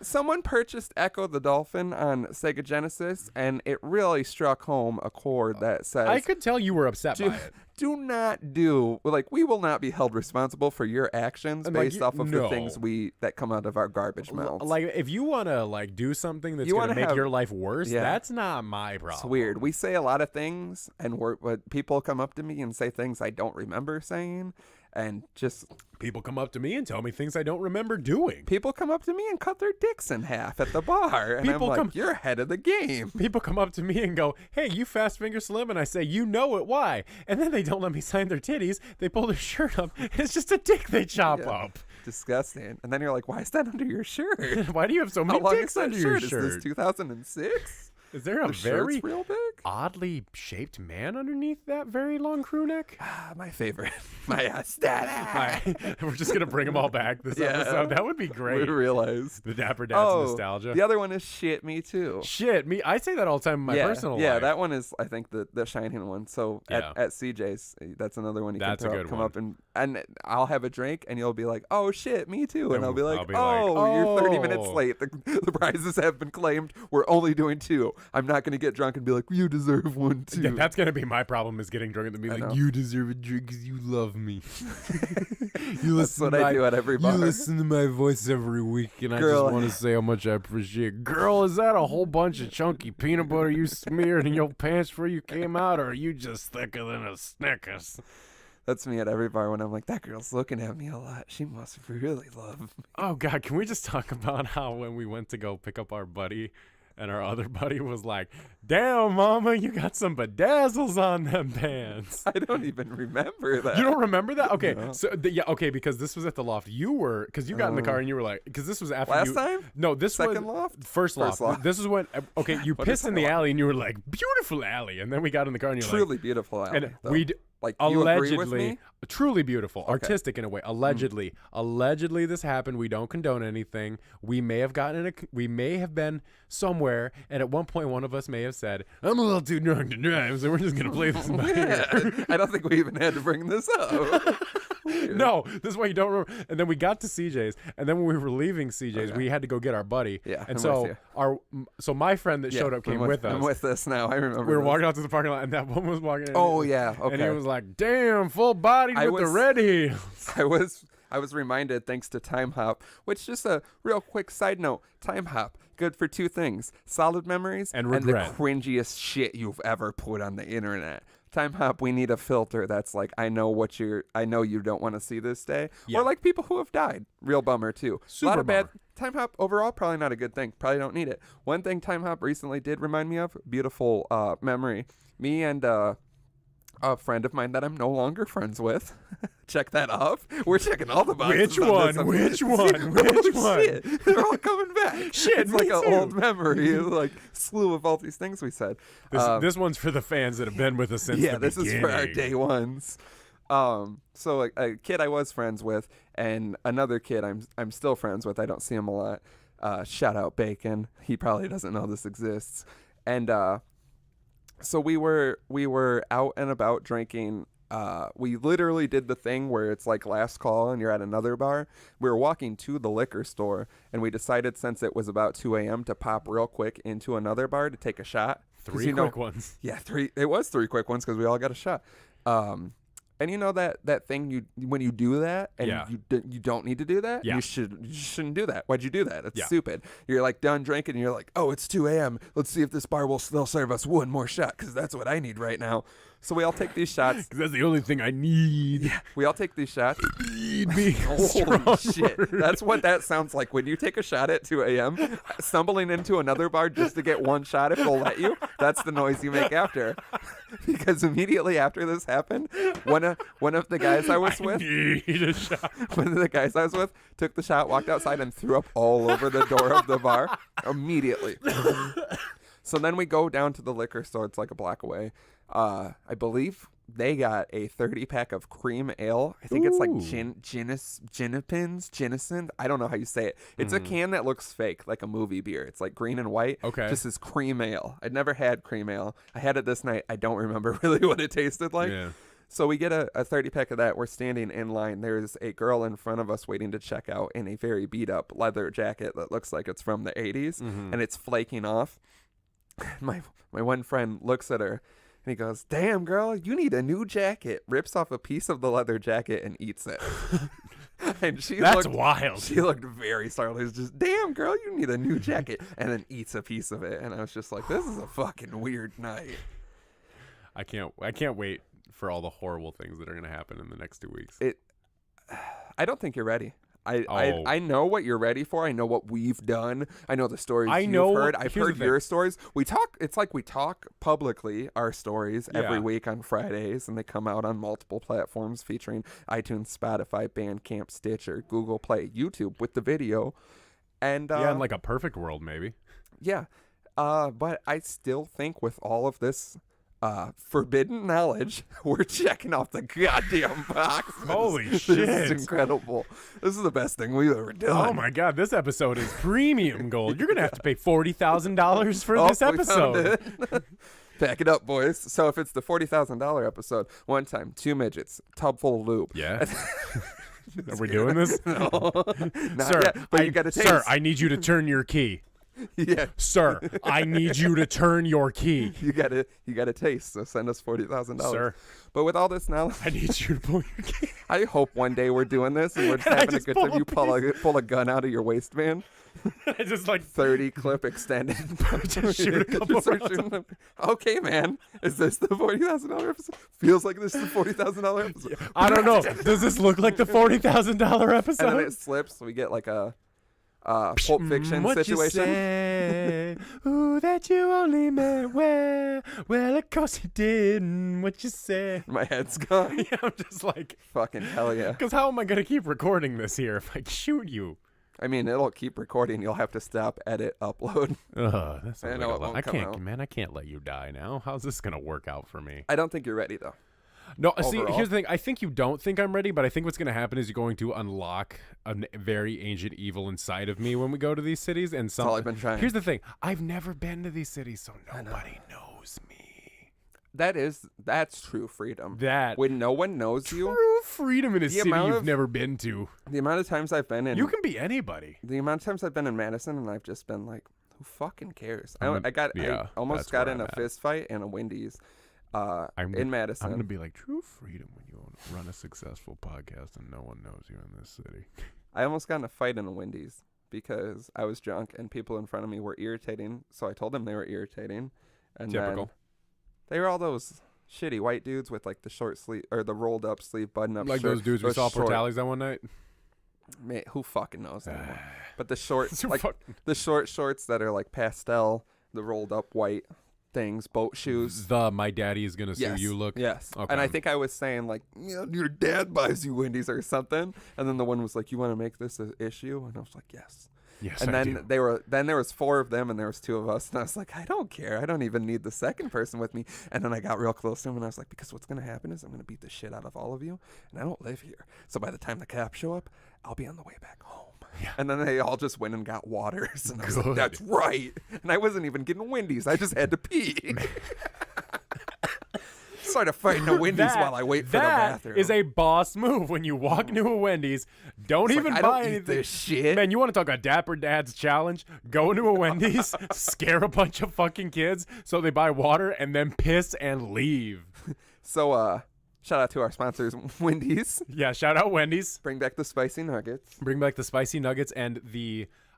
Someone purchased Echo the Dolphin on Sega Genesis, and it really struck home a chord that says, I could tell you were upset by it. do not do, like, we will not be held responsible for your actions And, like, based off of no. the things that come out of our garbage mouths. Like, if you want to like do something that's You going to wanna make have- your life worse, Yeah. that's not my problem. It's weird. We say a lot of things, and but people come up to me and say things I don't remember saying, and just People come up to me and tell me things I don't remember doing. people come up to me and cut their dicks in half at the bar, and People I'm like, come- you're ahead of the game. People come up to me and go, "Hey, you fast finger slim," and I say, "You know it? Why?" And then they don't let me sign their titties. They pull their shirt up. It's just a dick they chop Yeah. up. Disgusting. And then you're like, why is that under your shirt? Why do you have so How many long dicks is that under your shirt? shirt? Is this 2006? Is there a The very shirt's real big? oddly shaped man underneath that very long crew neck? Ah, my favorite. My aesthetic. We're just gonna bring them all back this Yeah. episode. That would be We great. realized. The Dapper Dad's Oh, nostalgia. the other one is shit, me too. Shit, me. I say that all the time in my personal life. Yeah, that one is, I think, the shining one. So Yeah. at CJ's, that's another one you That's a can good come one. up and I'll have a drink and you'll be like, oh shit, me too. And I'll be like, I'll be oh, like, you're 30 minutes "Oh." late. The prizes have been claimed. We're only doing 2. I'm not going to get drunk and be like, you deserve one too. Yeah, that's gonna be my problem is getting drunk and be I like, know. "You deserve a drink because you love me." That's what I do at every bar. You listen to my voice every week, and I Girl. just want to say how much I appreciate it. Girl, is that a whole bunch of chunky peanut butter you smeared in your pants before you came out, or are you just thicker than a Snickers? That's me at every bar when I'm like, that girl's looking at me a lot. She must really love me. Oh God, can we just talk about how when we went to go pick up our buddy, and our other buddy was like, "Damn, mama, you got some bedazzles on them pants." I don't even remember that. You don't remember that? Okay, No. so yeah, okay, because this was at the loft. You were because you got in the car and you were like, because this was after Last you. time? No, this Second was loft? First loft. First loft. This is when okay, you What pissed is in that the loft? alley and you were like, "Beautiful alley," and then we got in the car and you're Truly beautiful like, alley. and though. we like, you agree with allegedly, me? truly beautiful, artistic in a way. Allegedly, this happened. We don't condone anything. We may have we may have been somewhere, and at one point, one of us may have said, "I'm a little too drunk to drive, so we're just gonna play this by ear." Yeah, I don't think we even had to bring this up. Weird. No, this is why you don't remember. And then we got to CJ's, and then when we were leaving CJ's, Okay. we had to go get our buddy. Yeah, and I'm with so my friend that Yeah, showed up I'm came with us. I'm with this now. I remember. We were this. walking out to the parking lot, and that one was walking in. Oh yeah. Okay. And he was like, "Damn, full bodied I with the was- red heels." I was reminded thanks to Time Hop, which just a real quick side note. Time Hop, good for 2 things: solid memories And the regret. cringiest shit you've ever put on the internet. Time Hop, we need a filter that's like, I know you don't want to see this day. Yeah. Or like people who have died. Real bummer too. a lot Super of bad bummer. Time Hop overall, probably not a good thing. Probably don't need it. One thing Time Hop recently did remind me of, beautiful memory. Me and a friend of mine that I'm no longer friends with. Check that off. We're checking all the boxes. Which on one? this one. Which one? Oh, Which one? shit. They're all coming back. Shit, it's me like an too. old memory, like slew of all these things we said. This one's for the fans that have been with us since Yeah, the this is for our beginning. day ones. So a kid I was friends with, and another kid I'm still friends with. I don't see him a lot. Shout out Bacon. He probably doesn't know this exists. And so we were out and about drinking. We literally did the thing where it's like last call and you're at another bar. We were walking to the liquor store, and we decided since it was about 2 a.m. to pop real quick into another bar to take a shot. 'Cause, 3 quick ones. Yeah, 3. It was 3 quick ones because we all got a shot. And you know that thing when you do that and Yeah. you don't need to do that, Yeah. you shouldn't do that. Why'd you do that? It's Yeah. stupid. You're like done drinking and you're like, oh, it's 2 a.m. Let's see if this bar they'll serve us one more shot because that's what I need right now. So we all take these shots. 'Cause that's the only thing I need. We all take these shots. Need me. Holy shit. That's what that sounds like. When you take a shot at 2 a.m., stumbling into another bar just to get one shot if they'll let you, that's the noise you make after. Because immediately after this happened, one of the guys I was with, Need a shot. one of the guys I was with took the shot, walked outside, and threw up all over the door of the bar immediately. So then we go down to the liquor store. It's like a block away. I believe they got a 30-pack of cream ale. I think it's like Ginnison. I don't know how you say it. It's a can that looks fake, like a movie beer. It's like green and white. Okay. Just as cream ale. I'd never had cream ale. I had it this night. I don't remember really what it tasted like. Yeah. So we get a 30-pack of that. We're standing in line. There's a girl in front of us waiting to check out in a very beat-up leather jacket that looks like it's from the 80s, and it's flaking off. My one friend looks at her, and he goes, "Damn, girl, you need a new jacket." Rips off a piece of the leather jacket and eats it. And That's wild. She looked very startled. It was just, "Damn, girl, you need a new jacket," and then eats a piece of it. And I was just like, "This is a fucking weird night." I can't wait for all the horrible things that are going to happen in the next 2 weeks. I don't think you're ready. Oh. I know what you're ready for. I know what we've done. I know the stories I you've know- heard. I've here's heard the thing. your stories. It's like we talk publicly our stories every Yeah. week on Fridays, and they come out on multiple platforms featuring iTunes, Spotify, Bandcamp, Stitcher, Google Play, YouTube with the video. And Yeah, in like a perfect world, maybe. yeah. But I still think with all of this forbidden knowledge, we're checking off the goddamn box. Holy This shit. is incredible. This is the best thing we've ever done. Oh my god, this episode is premium gold. You're gonna have to pay $40,000 for this We found episode. it. Back it up, boys. So if it's the $40,000 episode, one time, 2 midgets, tub full of lube. Yeah. Are we doing this? No, not Sir, yet, but you got to taste. Sir, I need you to turn your key. Yeah, Sir, I need you to turn your key. you got to taste. So send us $40,000. Sir. But with all this knowledge, I need you to pull your key. I hope one day we're doing this and we're just And I having just a good pull time. You pull a gun out of your waistband, I just like 30 clip extended. Just shoot a couple Just start rounds. shooting them. Okay, man. Is this the $40,000 episode? Feels like this is the $40,000 episode. I don't know. Does this look like the $40,000 episode? And then it slips. We get like a Pulp Fiction what situation. You say? Ooh, that you only meant well. Well, of course you didn't. What you say? My head's gone. Yeah, I'm just like, Fucking hell yeah. because how am I gonna keep recording this here if I shoot you? I mean, it'll keep recording. You'll have to stop, edit, upload. That's I know it won't I come can't, out. man. I can't let you die now. How's this gonna work out for me? I don't think you're ready though. No, see, Overall. here's the thing. I think you don't think I'm ready, but I think what's going to happen is you're going to unlock a very ancient evil inside of me when we go to these cities. And That's all I've been trying. Here's the thing. I've never been to these cities, so nobody knows me. That's true freedom. That When no one knows you, true freedom in a city amount you've of- never been to. the amount of times I've been in You can be anybody. the amount of times I've been in Madison and I've just been like, who fucking cares? I yeah, almost that's got where in I'm a at. fist fight in a Wendy's I'm in Madison. I'm going to be like, true freedom when you run a successful podcast and no one knows you in this city. I almost got in a fight in a Wendy's because I was drunk and people in front of me were irritating. So I told them they were irritating. And Typical. then they were all those shitty white dudes with like the short sleeve or the rolled up sleeve button up Like shirt. those dudes we saw short, Portales that one night. Man, who fucking knows anymore? But the short, So like fuck- the short shorts that are like pastel, the rolled up white things, boat shoes. The my daddy is going to sue Yes. you look. Yes. Okay. And I think I was saying like, your dad buys you Wendy's or something. And then the one was like, you want to make this an issue? And I was like, yes. Yes, And I then do. there was 4 of them and there was 2 of us. And I was like, I don't care. I don't even need the second person with me. And then I got real close to him and I was like, because what's going to happen is I'm going to beat the shit out of all of you. And I don't live here. So by the time the cops show up, I'll be on the way back home. Yeah. And then they all just went and got waters. And I was like, Good. that's right. And I wasn't even getting Wendy's. I just had to pee. Started fighting the Wendy's while I wait for the bathroom. That is a boss move when you walk into a Wendy's. Don't It's even like, I buy don't eat anything. this shit. Man, you want to talk about Dapper Dad's challenge? Go into a Wendy's, scare a bunch of fucking kids so they buy water and then piss and leave. So Shout out to our sponsors, Wendy's. Yeah, shout out Wendy's. Bring back the spicy nuggets. Bring back the spicy nuggets and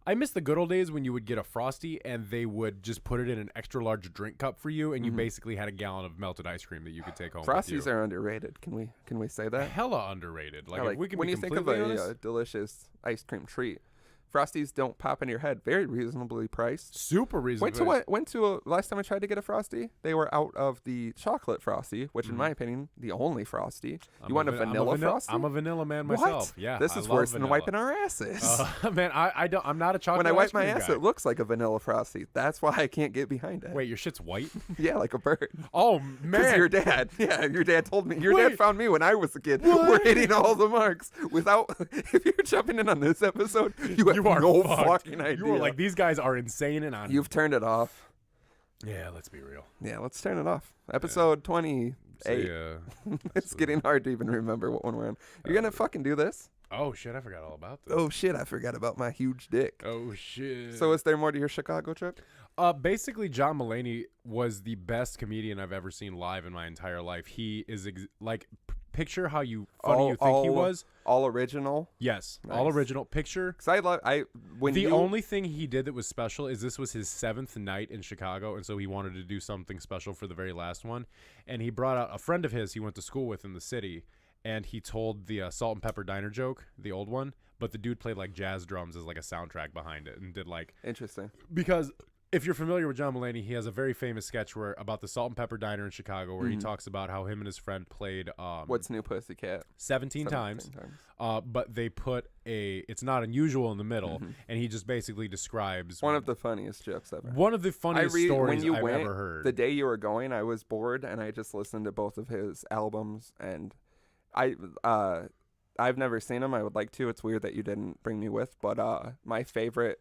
I miss the good old days when you would get a Frosty and they would just put it in an extra large drink cup for you, and you basically had a gallon of melted ice cream that you could take home. Frosties with you. are underrated. Can we say that? Hella underrated. Like, Yeah, if we can when be you think of completely a honest, delicious ice cream treat, Frosties don't pop in your head. Very reasonably priced. super reasonable. Last time I tried to get a Frosty, they were out of the chocolate Frosty, which in my opinion, the only Frosty. You want a vanilla Frosty? I'm a vanilla man What? myself. Yeah, This I is love worse than vanilla. wiping our asses. Man, I'm not a chocolate. when I wipe ice my cream ass, guy. it looks like a vanilla Frosty. That's why I can't get behind it. Wait, your shit's white? Yeah, like a bird. Oh Because man, your dad, your dad told me. Your Wait. dad found me when I was a kid. What? We're hitting all the marks. Without, if you're jumping in on this episode, you have are no fucked. fucking idea. You are like, these guys are insane and on. You've turned it off. Yeah, let's be real. Yeah, let's turn it off. Episode 28. So, It's getting hard to even remember what one we're on. You're gonna fucking do this? oh shit, I forgot all about this. Oh shit, I forgot about my huge dick. Oh shit. So is there more to your Chicago trip? Basically, John Mulaney was the best comedian I've ever seen live in my entire life. He is picture how funny you think he was. All original. Yes, all Nice. original. Picture. Because The only thing he did that was special is this was his 7th night in Chicago, and so he wanted to do something special for the very last one. And he brought out a friend of his he went to school with in the city, and he told the salt and pepper diner joke, the old one, but the dude played like jazz drums as like a soundtrack behind it and did like Interesting. because if you're familiar with John Mulaney, he has a very famous sketch about the Salt and Pepper Diner in Chicago where he talks about how him and his friend played What's New Pussycat? 17 times. But they put it's not unusual in the middle, and he just basically describes One of the funniest jokes ever. one of the funniest stories I've went, ever heard. The day you were going, I was bored, and I just listened to both of his albums, and I've never seen him. I would like to. It's weird that you didn't bring me with, but my favorite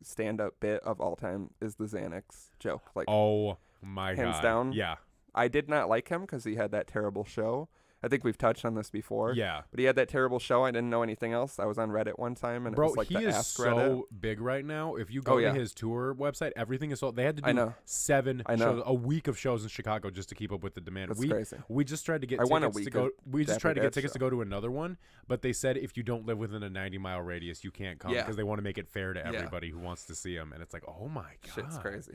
stand-up bit of all time is the Xanax joke. Oh my god. Hands down. Yeah. I did not like him because he had that terrible show. I think we've touched on this before. Yeah. But he had that terrible show. I didn't know anything else. I was on Reddit one time, and it Bro, was like he the is Ask so Reddit. big right now. If you go to his tour website, everything is sold. They had to I do know. 7 I know. shows, a week of shows in Chicago just to keep up with the demand. That's crazy. We just tried to get I won a tickets to week go. of We just Dapper tried to get Dad's tickets to show. go to another one, but they said if you don't live within a 90-mile radius, you can't come Yeah. because they want to make it fair to Yeah. everybody who wants to see him. And it's like, oh my god, Shit's crazy.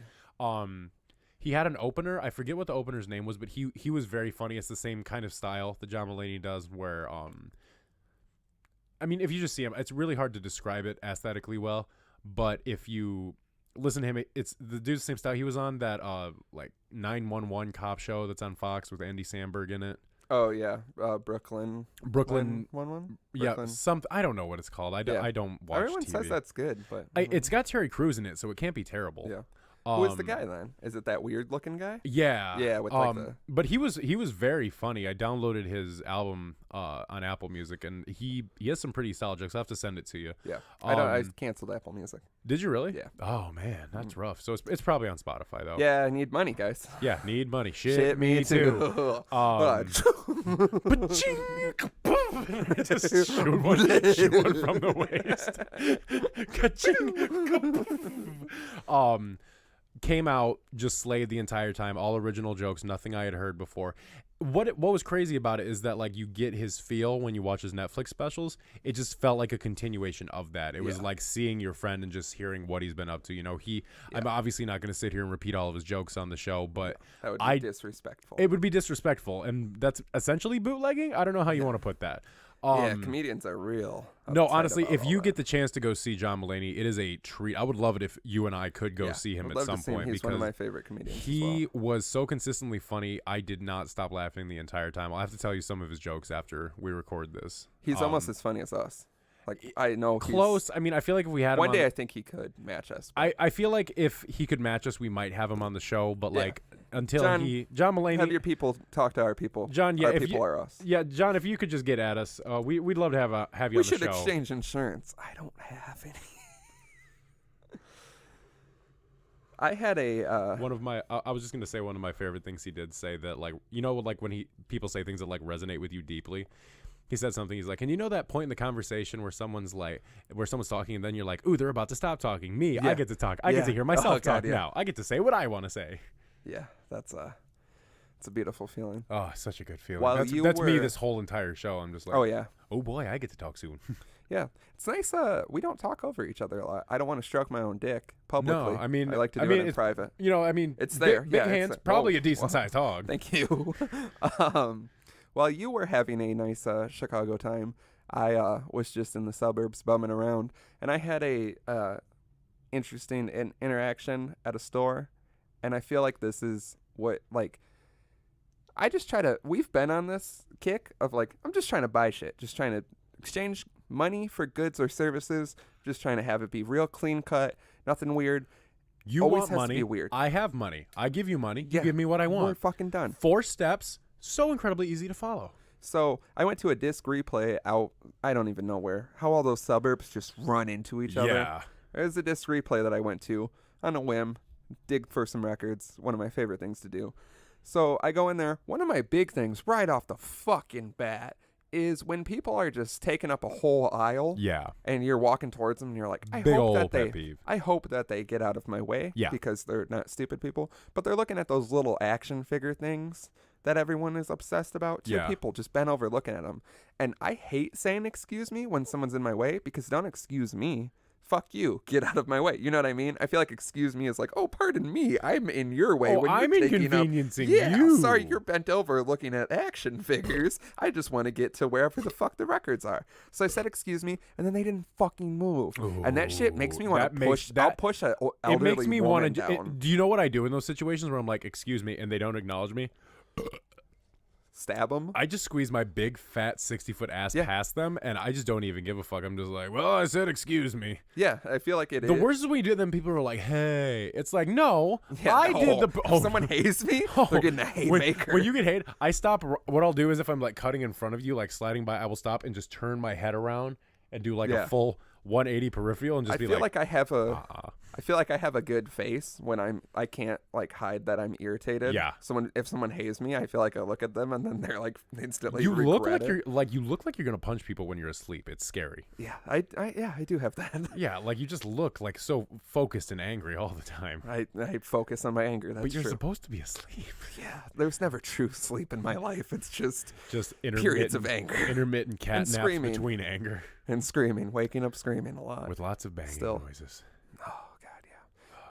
He had an opener. I forget what the opener's name was, but he was very funny. It's the same kind of style that John Mulaney does, where I mean, if you just see him, it's really hard to describe it aesthetically well. But if you listen to him, it's the dude's same style. He was on that like 911 cop show that's on Fox with Andy Samberg in it. Oh yeah, Brooklyn. One. Yeah, I don't know what it's called. I don't watch Everyone TV. says that's good, but It's got Terry Crews in it, so it can't be terrible. yeah. Who is the guy then? Is it that weird looking guy? Yeah. Yeah, with like the... But he was very funny. I downloaded his album on Apple Music, and he has some pretty solid jokes. I'll have to send it to you. Yeah. I canceled Apple Music. Did you really? Yeah. Oh man, that's rough. So it's probably on Spotify though. Yeah, I need money, guys. Yeah, need money. Shit, Shit, me too. Just shoot one from the waist. Ka-ching. Came out, just slayed the entire time. All original jokes, nothing I had heard before. What was crazy about it is that like you get his feel when you watch his Netflix specials. It just felt like a continuation of that. It was like seeing your friend and just hearing what he's been up to. You know, I'm obviously not going to sit here and repeat all of his jokes on the show, but that would be disrespectful. It would be disrespectful, and that's essentially bootlegging. I don't know how you want to put that. Yeah, comedians are real. No, honestly, if you get the chance to go see John Mulaney, it is a treat. I would love it if you and I could go see him at some point. He's one of my favorite comedians. He was so consistently funny. I did not stop laughing the entire time. I'll have to tell you some of his jokes after we record this. He's almost as funny as us. Like I know close. I mean, I feel like if we had him one day, I think he could match us. I feel like if he could match us, we might have him on the show. But like until John Mulaney, have your people talk to our people. John, yeah, our people are us. Yeah, John, if you could just get at us, we'd love to have you on the show. We should exchange insurance. I don't have any. I had a one of my. I was just gonna say one of my favorite things he did say that like like when people say things that like resonate with you deeply. He said something. He's like, and you know that point in the conversation where someone's talking, and then you're like, ooh, they're about to stop talking. Me, I get to talk. I get to hear myself talk now. I get to say what I want to say. Yeah, that's It's a beautiful feeling. Oh, such a good feeling. While That's you me were- this whole entire show. I'm just like, Oh yeah. oh boy, I get to talk soon. Yeah, it's nice. We don't talk over each other a lot. I don't want to stroke my own dick publicly. No, I mean, I like to do it in private. You know, I mean, It's there. Big, Yeah, big it's hands, there. probably Whoa. a decent sized hog. Thank you. While you were having a nice Chicago time, I was just in the suburbs bumming around, and I had a interesting interaction at a store, and I feel like this is what like. I just try to. We've been on this kick of like I'm just trying to buy shit, just trying to exchange money for goods or services, just trying to have it be real clean cut, nothing weird. You Always want has to money. be weird. I have money. I give you money. Yeah, You give me what I We're want. fucking done. 4 steps, so incredibly easy to follow. So I went to a disc replay out. I don't even know where. How all those suburbs just run into each other. Yeah. There's a disc replay that I went to on a whim, dig for some records. One of my favorite things to do. So I go in there. One of my big things right off the fucking bat is when people are just taking up a whole aisle. Yeah. And you're walking towards them and you're like, Big old pet peeve. I hope that they get out of my way. Yeah. Because they're not stupid people. But they're looking at those little action figure things that everyone is obsessed about. Two Yeah. people just bent over looking at them. And I hate saying excuse me when someone's in my way because don't excuse me. Fuck you. Get out of my way. You know what I mean? I feel like excuse me is like, oh, pardon me. I'm in your way. Oh, when you're I'm taking up- inconveniencing yeah, you. sorry, you're bent over looking at action figures. I just want to get to wherever the fuck the records are. So I said, excuse me, and then they didn't fucking move. And that shit makes me want to push. I'll push an elderly It makes me woman want to. down. Do you know what I do in those situations where I'm like, excuse me, and they don't acknowledge me? Stab them. I just squeeze my big fat 60-foot ass Yeah. past them, and I just don't even give a fuck. I'm just like, well, I said excuse me. Yeah, I feel like it is. The worst is when you do it, then people are like, hey. It's like, no, Yeah, I no. did the. If someone hates me, they're getting a haymaker. When you get hate, I stop. What I'll do is if I'm like cutting in front of you, like sliding by, I will stop and just turn my head around and do like Yeah. a full 180 peripheral and just I be feel like, like I have a. uh-uh. I feel like I have a good face when I can't like hide that I'm irritated. Yeah. So if someone hates me, I feel like I look at them and then they're like instantly you look regret like it. you look like you're gonna punch people when you're asleep. It's scary. Yeah, I do have that. Yeah, like you just look like so focused and angry all the time. I focus on my anger. That's But you're true. supposed to be asleep. Yeah, there's never true sleep in my life. It's just Periods of anger. intermittent cat naps screaming. between anger, and screaming, waking up screaming a lot. with lots of banging Still. noises. Oh God, yeah.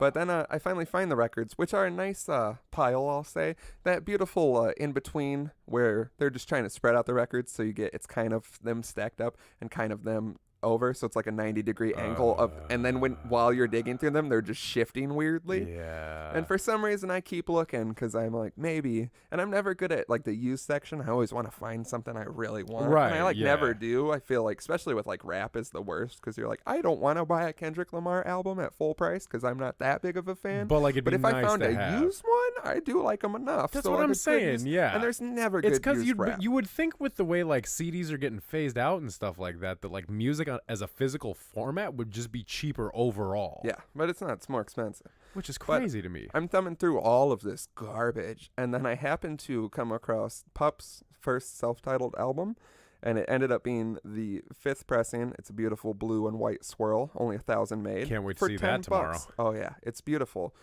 But then I finally find the records, which are a nice pile, I'll say. That beautiful in between where they're just trying to spread out the records, so you get it's kind of them stacked up and kind of them over, so it's like a 90-degree angle of, and then while you're digging through them, they're just shifting weirdly. Yeah. And for some reason, I keep looking because I'm like, maybe. And I'm never good at like the used section. I always want to find something I really want. Right, And I like yeah. never do. I feel like, especially with like rap is the worst because you're like, I don't want to buy a Kendrick Lamar album at full price because I'm not that big of a fan. But like, it'd be if nice I found to a have. used one, I do like them enough. That's so what like I'm it's good saying, used- yeah. And there's never It's good because used rap. you would think with the way like CDs are getting phased out and stuff like that, that like music as a physical format would just be cheaper overall. Yeah, but it's not. It's more expensive. Which is But crazy to me. I'm thumbing through all of this garbage, and then I happened to come across Pup's first self-titled album, and it ended up being the 5th pressing. It's a beautiful blue and white swirl, only 1,000 made. Can't wait to for see 10 that tomorrow. bucks. Oh yeah, it's beautiful.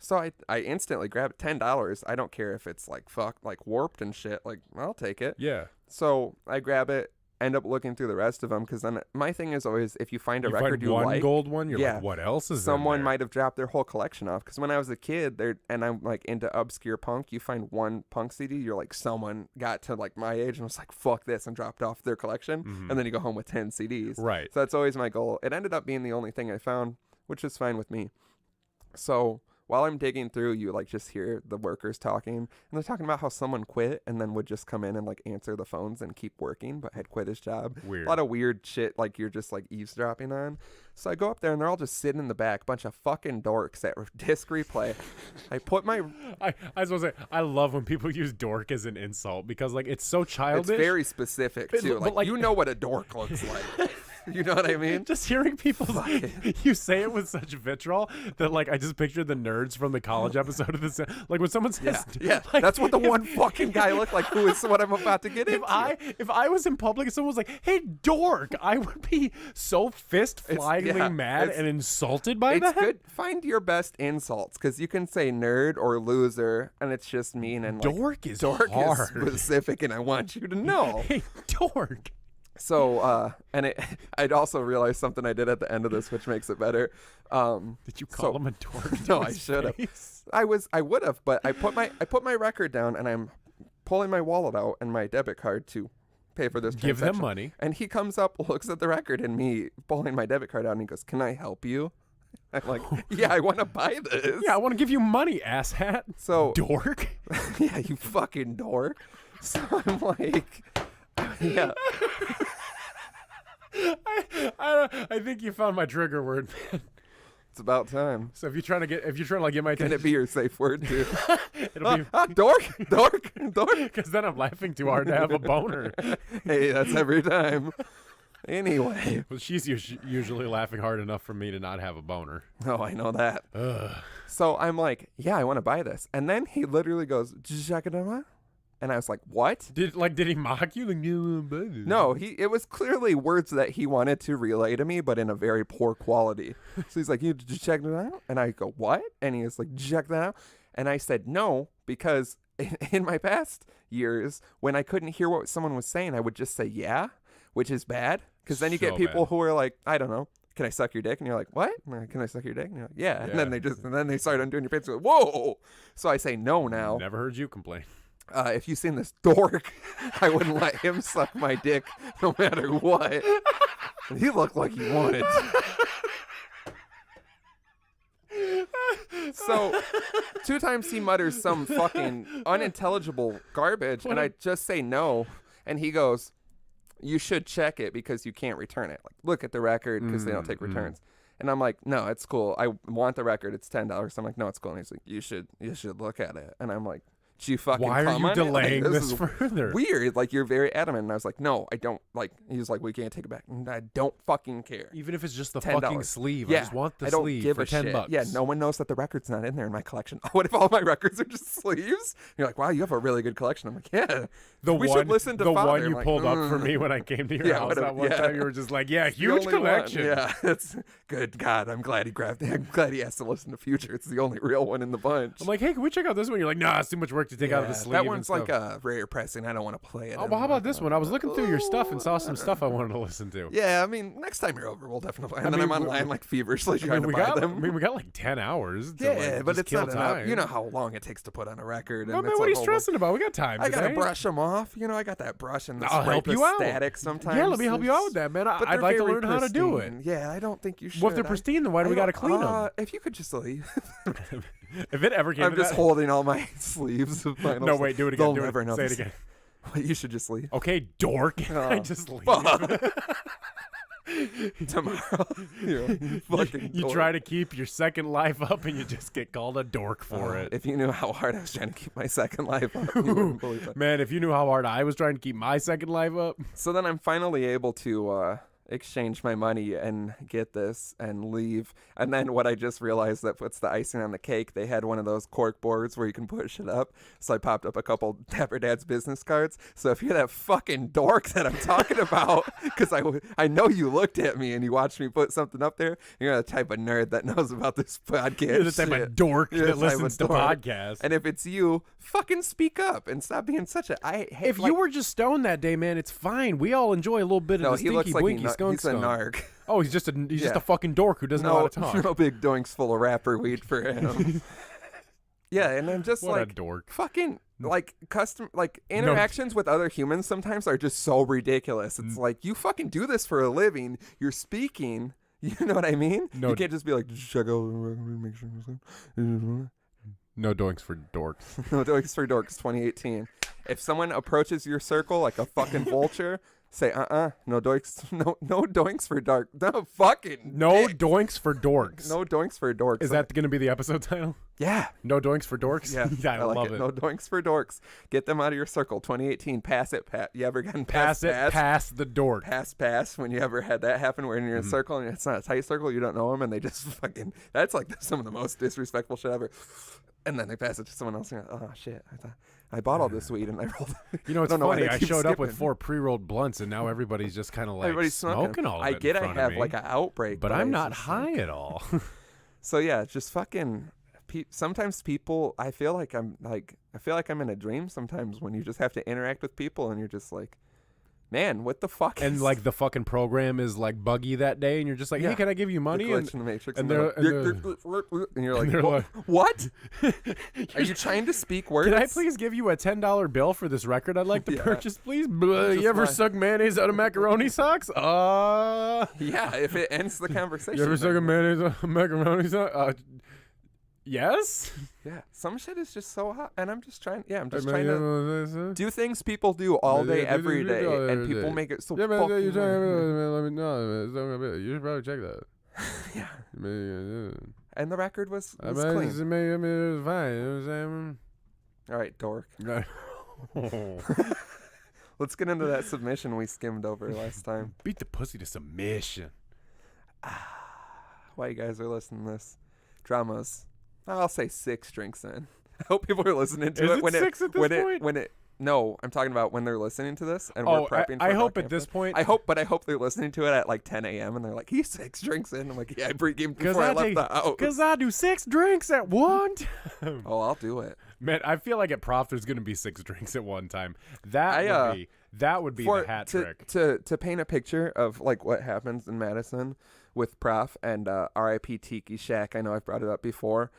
So I instantly grabbed $10. I don't care if it's like warped and shit. Like I'll take it. Yeah. So I grab it. End up looking through the rest of them because then my thing is always if you find a You record find you one like, gold one, you're yeah, like, what else is someone in there? might have dropped their whole collection off. Because when I was a kid, and I'm like into obscure punk, you find one punk CD, you're like, someone got to like my age and was like, fuck this, and dropped off their collection, and then you go home with 10 CDs. Right. So that's always my goal. It ended up being the only thing I found, which is fine with me. So while I'm digging through, you like just hear the workers talking, and they're talking about how someone quit and then would just come in and like answer the phones and keep working, but had quit his job. Weird. A lot of weird shit like you're just like eavesdropping on. So I go up there and they're all just sitting in the back, bunch of fucking dorks at disc replay. I put my I was supposed to say, I love when people use dork as an insult because like it's so childish. it's very specific too. but, Like, like- you know what a dork looks like. You know what I mean? Just hearing people, you say it with such vitriol that like I just pictured the nerds from the college episode of this. Like when someone says, Yeah, like, that's what the one fucking guy looked like. Who is what I'm about to get into? If I was in public and someone was like, "Hey, dork," I would be so fist-flyingly mad and insulted by that. It's good. Find your best insults because you can say nerd or loser, and it's just mean. And like, dork is hard. Specific, and I want you to know. Hey, dork. So, I'd also realized something I did at the end of this, which makes it better. Did you call him a dork? No, I should have. I would have, but I put my record down, and I'm pulling my wallet out and my debit card to pay for this Give transaction. them money. And he comes up, looks at the record, and me pulling my debit card out, and he goes, "Can I help you?" I'm like, "Yeah, I want to buy this." Yeah, I want to give you money, asshat. So dork. Yeah, you fucking dork. So I'm like, yeah. I think you found my trigger word, man. It's about time. So if you're trying to get my attention, Can it be your safe word too? it'll be Dork. because then I'm laughing too hard to have a boner. Hey, that's every time. Anyway. Well, she's usually laughing hard enough for me to not have a boner. Oh, I know that. Ugh. So I'm like, yeah, I want to buy this. And then he literally goes, "Jagadama?" And I was like, "What?" Did he mock you? Like, No, it was clearly words that he wanted to relay to me, but in a very poor quality. So he's like, "Did you check that out?" And I go, "What?" And he was like, "Check that out." And I said, "No," because in my past years, when I couldn't hear what someone was saying, I would just say, "Yeah," which is bad. Because then you get people who are like, I don't know, "Can I suck your dick?" And you're like, "What?" And like, "Can I suck your dick?" And you're like, "Yeah." And then they start undoing your pants. Like, "Whoa!" So I say no now. Never heard you complain. If you've seen this dork, I wouldn't let him suck my dick no matter what. And he looked like he wanted. So 2 times he mutters some fucking unintelligible garbage, and I just say no, and he goes, "You should check it because you can't return it. Like, look at the record because they don't take returns." And I'm like, "No, it's cool. I want the record. It's $10." So I'm like, "No, it's cool." And he's like, You should look at it." And I'm like, "Do you fucking Why are come you on it? delaying Like, this is further? Weird. Like, you're very adamant." And I was like, "No, I don't." Like, he was like, "We can't take it back." And I don't fucking care. Even if it's just the $10. fucking sleeve. Yeah, I just want the I don't sleeve give for a $10. shit. Yeah, no one knows that the record's not in there in my collection. What if all my records are just sleeves? You're like, "Wow, you have a really good collection." I'm like, "Yeah." We should listen to the Father. one I'm you like, pulled up for me when I came to your Yeah, house that one yeah. time. You were just like, "Yeah, It's the huge only one. collection." Yeah, it's good. God, I'm glad he grabbed it. I'm glad he has to listen to Future. It's the only real one in the bunch. I'm like, "Hey, can we check out this one?" You're like, "Nah, it's too much work to take out of the sleeve." That one's and like stuff. a rare pressing. I don't want to play it. Oh, well, how about this one? I was looking through your stuff and saw some stuff I wanted to listen to. Yeah, I mean, next time you're over, we'll definitely. And then mean, I'm online like feverishly trying to we buy got, them. I mean, we got like 10 hours. To, Yeah, like, but just it's kill not time. enough. You know how long it takes to put on a record. No, And man, it's what a are you whole stressing about? We got time. I gotta today. brush them off. You know, I got that brush and the I'll help you out. static sometimes. Yeah, let me help you out with that, man. But I'd they're like to very learn how to do it. pristine. Yeah, I don't think you should. Well, if they're pristine, then why do we got to clean them? If you could just leave. If it ever came I'm to just that. holding all my sleeves of vinyl. No, wait, do it again. They'll do never it. know. Say it this. again. You should just leave. Okay, dork. I just leave. Tomorrow. You fucking You dork. try to keep your second life up and you just get called a dork for it. If you knew how hard I was trying to keep my second life up, you wouldn't believe it. Man, if you knew how hard I was trying to keep my second life up. So then I'm finally able to exchange my money and get this and leave. And then what I just realized that puts the icing on the cake, they had one of those cork boards where you can push it up. So I popped up a couple Dapper Dad's business cards. So if you're that fucking dork that I'm talking about, because I know you looked at me and you watched me put something up there, you're the type of nerd that knows about this podcast. You're the type of dork You're that the type of listens to dork. podcasts. And if it's you, fucking speak up and stop being such a... If you were just stoned that day, man, it's fine. We all enjoy a little bit of the he looks stinky like blinky skunk he's a skunk. narc. Oh, he's just a Yeah. fucking dork who doesn't know how to talk. No big doinks full of rapper weed for him. Yeah, and I'm just What a like dork. fucking like interactions with other humans sometimes are just so ridiculous. It's like you fucking do this for a living. You're speaking. You know what I mean? No. You can't just be like, check out, make sure. No doinks for dorks. No Doinks for Dorks 2018. If someone approaches your circle like a fucking vulture, Say, no doinks, no doinks for dark. No fucking No dick. Doinks for Dorks. No doinks for dorks. Is that going to be the episode title? Yeah. No Doinks for Dorks? Yeah, I like love it. No doinks for dorks. Get them out of your circle. 2018, pass it, Pat. You ever gotten Pass it, pass? past the dork. Pass when you ever had that happen where you're in a circle and it's not a tight circle, you don't know them and they just fucking, that's like some of the most disrespectful shit ever. And then they pass it to someone else and you're like, oh shit, I bought all this weed and I rolled it. You know, it's I don't know why funny. they I keep showed up with skipping. 4 pre-rolled blunts, and now everybody's just kind of like Everybody's smoking all of I it get in I front have of me. like an outbreak. But I'm it's not just high like- at all. So yeah, just fucking. Sometimes people, I feel like I'm in a dream sometimes when you just have to interact with people and you're just like, man, what the fuck? And is like the fucking program is like buggy that day, and you're just like, hey, Yeah. can I give you the money? glitch And in the Matrix, and and, they're- you're like, they're like- what? Are you trying to speak words? can I please give you a $10 bill for this record I'd like to Yeah. purchase, please? You Just ever my- suck mayonnaise out of macaroni socks? Yeah, if it ends the conversation. You ever suck a then- mayonnaise out of macaroni socks? Yes? Yeah, some shit is just so hot, and I'm just trying. Yeah, I'm just trying to do things people do all day, every day, and people make it so Yeah, man, fucking. you're talking let me know. You should probably check that. Yeah, and the record was I clean. mean, it was fine. You know All right, dork. what I'm saying? Let's get into that submission we skimmed over last time. Beat the pussy to submission. While you guys are listening to this, dramas. I'll say 6 drinks in. I hope people are listening to Is it it when 6 at this point? when it. No, I'm talking about when they're listening to this and Oh, we're prepping. I for hope Dark at this Campus. point. I hope they're listening to it at like 10 a.m. and they're like, he's 6 drinks in. I'm like, yeah, I pre-gamed before I left the house. Because I do 6 drinks at one time. Oh, I'll do it. Man, I feel like at Prof there's going to be 6 drinks at one time. That would be the hat trick. To paint a picture of like what happens in Madison with Prof and RIP Tiki Shack. I know I've brought it up before.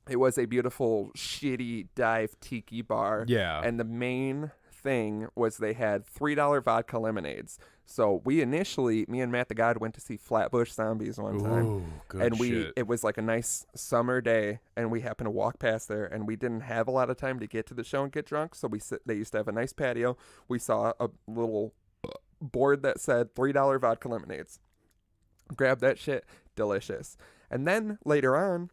It was a beautiful, shitty dive tiki bar. Yeah. And the main thing was they had $3 vodka lemonades. So me and Matt the God went to see Flatbush Zombies one time. Ooh, good And shit. it was like a nice summer day, and we happened to walk past there, and we didn't have a lot of time to get to the show and get drunk. So they used to have a nice patio. We saw a little board that said $3 vodka lemonades. Grabbed that shit, delicious. And then later on,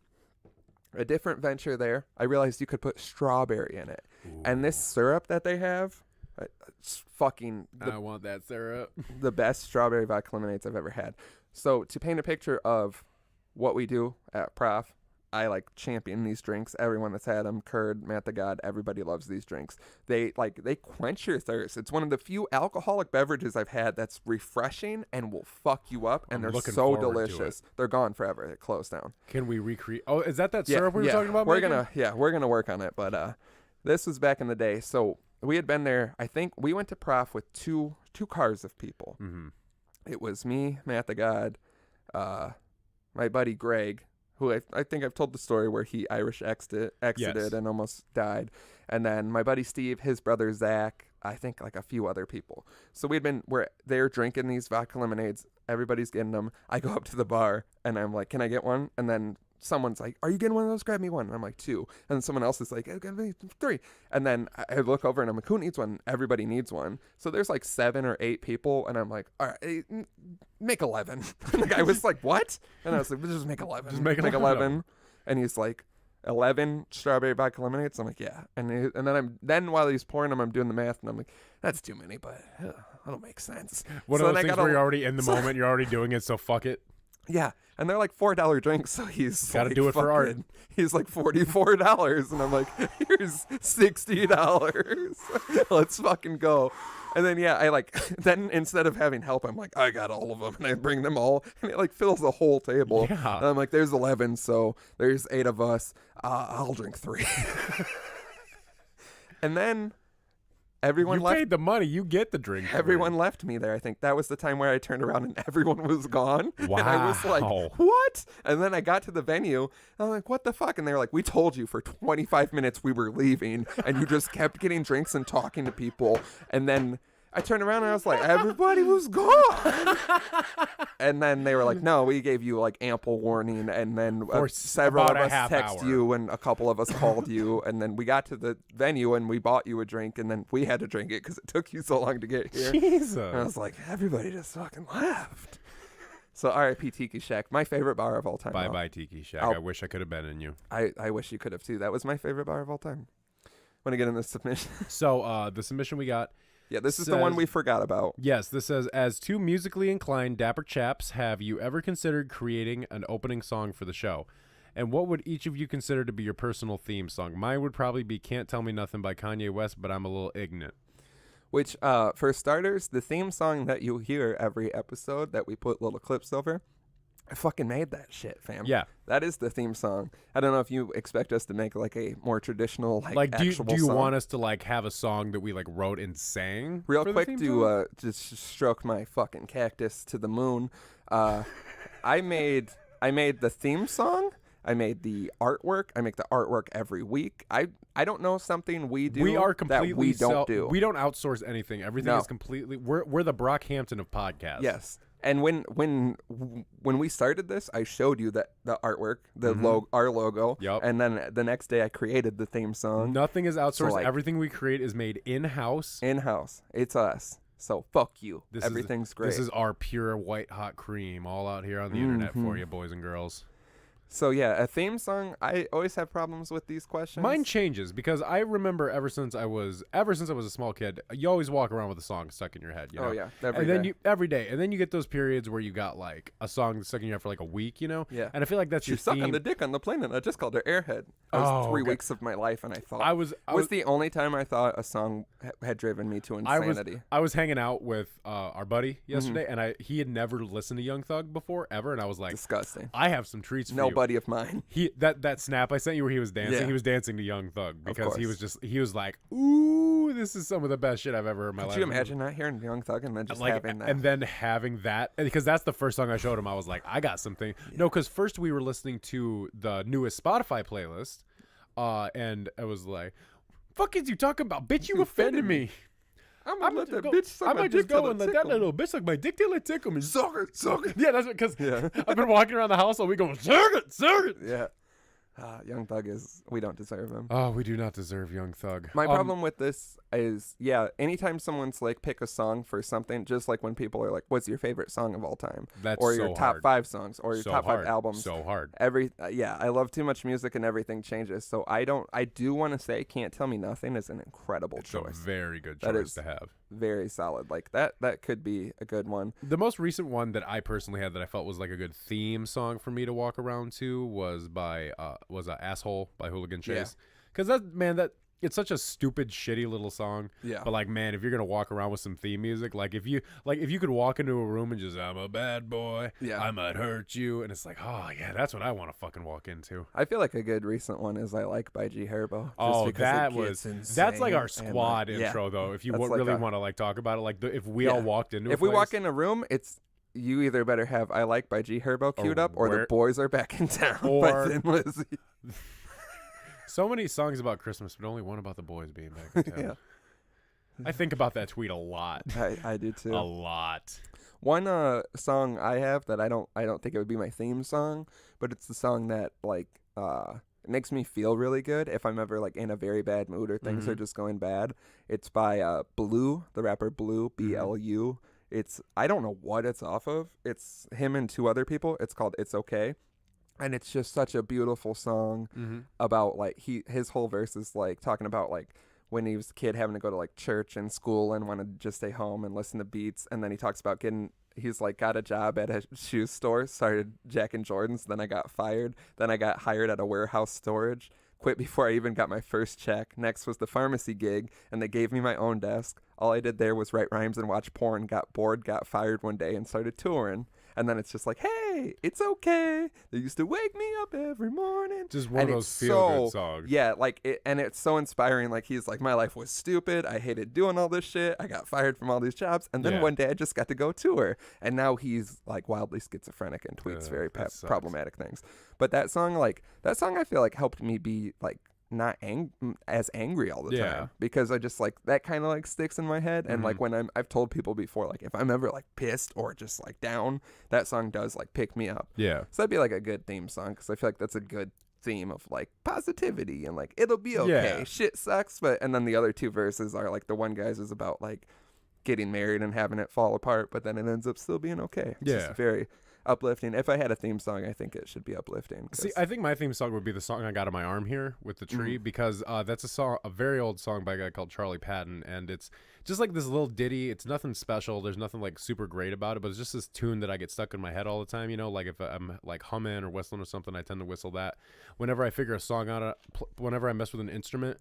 a different venture there, I realized you could put strawberry in it. And this syrup that they have, it's fucking I want that syrup. the best strawberry vodka lemonades I've ever had. So to paint a picture of what we do at Prof, I like champion these drinks. Everyone that's had them, Curd, Matt the God, everybody loves these drinks. They quench your thirst. It's one of the few alcoholic beverages I've had that's refreshing and will fuck you up, and I'm they're looking so forward to delicious. They're gone forever. It closed down. Can we recreate? Oh, is that syrup we were talking about? We're making? we're gonna work on it, but this was back in the day. So we had been there. I think we went to Prof with two cars of people. Mm-hmm. It was me, Matt the God, my buddy Greg, who I think I've told the story where he Irish exited Yes. and almost died, and then my buddy Steve, his brother Zach, I think like a few other people. So we're there drinking these vodka lemonades. Everybody's getting them. I go up to the bar and I'm like, "Can I get one?" And then someone's like, "Are you getting one of those? Grab me one." And I'm like, 2. And then someone else is like, "Give me 3." And then I look over and I'm like, "Who needs one?" Everybody needs one. So there's like 7 or 8 people, and I'm like, "All right, make 11." And the guy was like, "What?" And I was like, "Just make 11. Just make 11. And he's like, 11 strawberry vodka lemonades. I'm like, "Yeah." And then while he's pouring them, I'm doing the math, and I'm like, "That's too many, but that'll make sense." One So of then those I things gotta- where you're already in the moment, you're already doing it, so fuck it. Yeah, and they're like $4 drinks, so he's Gotta like, do it for art. fucking- He's like $44, and I'm like, here's $60. Let's fucking go. And then then instead of having help, I'm like, I got all of them, and I bring them all, and it like fills the whole table. Yeah. And I'm like, there's 11, so there's 8 of us. I'll drink 3. And then everyone You left. paid the money, you get the drink. Everyone left me there. I think that was the time where I turned around and everyone was gone. And I was like, Wow. what? And then I got to the venue. And I'm like, what the fuck? And they were like, we told you for 25 minutes we were leaving. And you just kept getting drinks and talking to people. And then I turned around and I was like, everybody was gone. And then they were like, no, we gave you like ample warning. And then several of us text you and a couple of us called you. And then we got to the venue and we bought you a drink. And then we had to drink it because it took you so long to get here. Jesus. And I was like, everybody just fucking left. So R.I.P. Tiki Shack, my favorite bar of all time. Bye Tiki Shack. I wish I could have been in you. I wish you could have too. That was my favorite bar of all time. Want to get in the submission? So the submission we got. Yeah, this is the one we forgot about. Yes, this says, as two musically inclined dapper chaps, have you ever considered creating an opening song for the show? And what would each of you consider to be your personal theme song? Mine would probably be Can't Tell Me Nothing by Kanye West, but I'm a little ignorant. Which, for starters, the theme song that you hear every episode that we put little clips over, I fucking made that shit, fam. Yeah. That is the theme song. I don't know if you expect us to make like a more traditional like do you song. want us to like have a song that we like wrote and sang? Real quick to just stroke my fucking cactus to the moon. I made the theme song. I made the artwork. I make the artwork every week. I don't know something we do that we don't do. We don't outsource anything. Everything is completely. We're the Brockhampton of podcasts. Yes. And when we started this, I showed you the artwork, our logo. Yep. And then the next day I created the theme song. Nothing is outsourced. So, everything we create is made in-house. In-house. It's us. So fuck you. Everything's great. This is our pure white hot cream all out here on the internet for you, boys and girls. So yeah, a theme song. I always have problems with these questions. Mine changes because I remember ever since I was a small kid, you always walk around with a song stuck in your head. You know? Oh yeah, every day, and then you get those periods where you got like a song stuck in your head for like a week. You know. Yeah. And I feel like that's your theme. Sucking the dick on the plane, and I just called her Airhead. That was 3 weeks of my life, and I thought I was the only time I thought a song had driven me to insanity. I was hanging out with our buddy yesterday, and he had never listened to Young Thug before ever, and I was like, disgusting. I have some treats for you. No buddy of mine. That snap I sent you where he was dancing, Yeah. he was dancing to Young Thug because he was like, ooh, this is some of the best shit I've ever heard in my life. Could you imagine not hearing Young Thug and then just having that? And then having that, because that's the first song I showed him. I was like, I got something. Yeah. No, because first we were listening to the newest Spotify playlist, and I was like, fuck is you talking about? Bitch, you offended me. I'm gonna let that bitch suck my dick till it let that little bitch suck my dick till it tickle me. Suck it. Yeah, that's because I've been walking around the house all week going, suck it. Yeah. Young Thug we don't deserve him. Oh, we do not deserve Young Thug. My problem with this is, anytime someone's like, pick a song for something, just like when people are like, what's your favorite song of all time? That's or so your top hard. 5 songs, or your top 5 albums. So hard. I love too much music and everything changes. So I do want to say Can't Tell Me Nothing is an incredible choice. It's a very good choice to have. Very solid. Like that could be a good one. The most recent one that I personally had that I felt was like a good theme song for me to walk around to was by Asshole by Hooligan Chase. Because it's such a stupid, shitty little song. Yeah. But like, man, if you're gonna walk around with some theme music, like if you could walk into a room and just, I'm a bad boy, I might hurt you, and it's like, oh yeah, that's what I want to fucking walk into. I feel like a good recent one is I Like by G Herbo. Oh, that's like our squad intro though. If you really want to like talk about it, like if we all walked into, if we walk in a room, it's you either better have I Like by G Herbo queued up, or The Boys Are Back in Town by Thin Lizzy. So many songs about Christmas, but only one about the boys being back in town. I think about that tweet a lot. I do too. A lot. One song I have that I don't think it would be my theme song, but it's the song that like it makes me feel really good if I'm ever like in a very bad mood or things are just going bad. It's by Blue, the rapper Blue, BLU. I don't know what it's off of. It's him and 2 other people. It's called It's Okay. And it's just such a beautiful song about like his whole verse is like talking about like when he was a kid having to go to like church and school and wanted to just stay home and listen to beats. And then he talks about he's like got a job at a shoe store, started jacking Jordans. Then I got fired. Then I got hired at a warehouse storage. Quit before I even got my first check. Next was the pharmacy gig, and they gave me my own desk. All I did there was write rhymes and watch porn. Got bored, got fired one day, and started touring. And then it's just like, hey, it's okay. They used to wake me up every morning. Just one of those feel-good songs. Yeah, and it's so inspiring. Like, he's like, my life was stupid. I hated doing all this shit. I got fired from all these jobs. And then one day I just got to go tour. And now he's, like, wildly schizophrenic and tweets very problematic things. But that song I feel like helped me be, like, not as angry all the Yeah. time, because I just like that kind of like sticks in my head. And like when I've told people before, like if I'm ever like pissed or just like down, that song does like pick me up. Yeah. So that'd be like a good theme song, because I feel like that's a good theme of like positivity and like it'll be okay. Yeah. Shit sucks, but and then the other two verses are like the one guy's is about like getting married and having it fall apart, but then it ends up still being okay. It's Yeah. just very uplifting. If I had a theme song, I think it should be uplifting. See, I think my theme song would be the song I got on my arm here with the tree, because that's a very old song by a guy called Charlie Patton, and it's just like this little ditty. It's nothing special. There's nothing like super great about it, but it's just this tune that I get stuck in my head all the time. You know, like if I'm like humming or whistling or something, I tend to whistle that. Whenever I figure a song out, whenever I mess with an instrument,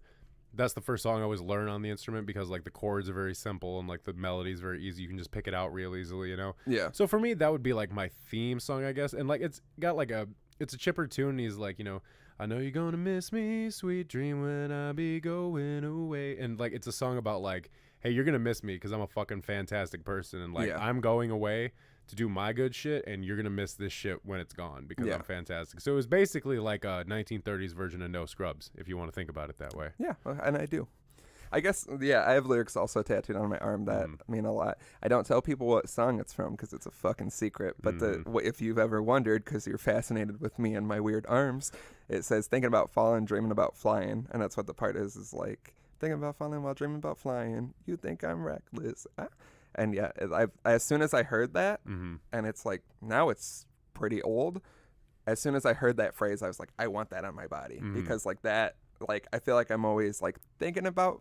that's the first song I always learn on the instrument, because like the chords are very simple and like the melody is very easy. You can just pick it out real easily, you know? Yeah. So for me, that would be like my theme song, I guess. And like it's got like it's a chipper tune. And he's like, you know, I know you're gonna miss me, sweet dream, when I be going away. And like it's a song about like, hey, you're gonna miss me because I'm a fucking fantastic person, and like I'm going away to do my good shit, and you're gonna miss this shit when it's gone because I'm fantastic. So it was basically like a 1930s version of No Scrubs, if you want to think about it that way. Yeah, and I do. I guess, I have lyrics also tattooed on my arm that mean a lot. I don't tell people what song it's from because it's a fucking secret. But if you've ever wondered, because you're fascinated with me and my weird arms, it says, thinking about falling, dreaming about flying. And that's what the part is like, thinking about falling while dreaming about flying. You think I'm reckless. Ah. And yeah, as soon as I heard that, and it's like, now it's pretty old. As soon as I heard that phrase, I was like, I want that on my body. Because like that, like, I feel like I'm always like thinking about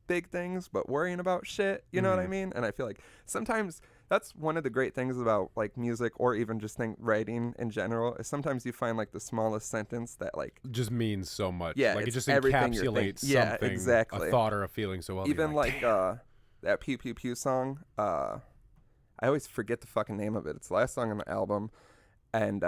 big things, but worrying about shit. You know what I mean? And I feel like sometimes that's one of the great things about like music, or even just writing in general, is sometimes you find like the smallest sentence that like just means so much. Yeah, like it just everything encapsulates something, yeah, exactly. a thought or a feeling so well. Even like damn. That Pew Pew Pew song, I always forget the fucking name of it. It's the last song on the album, and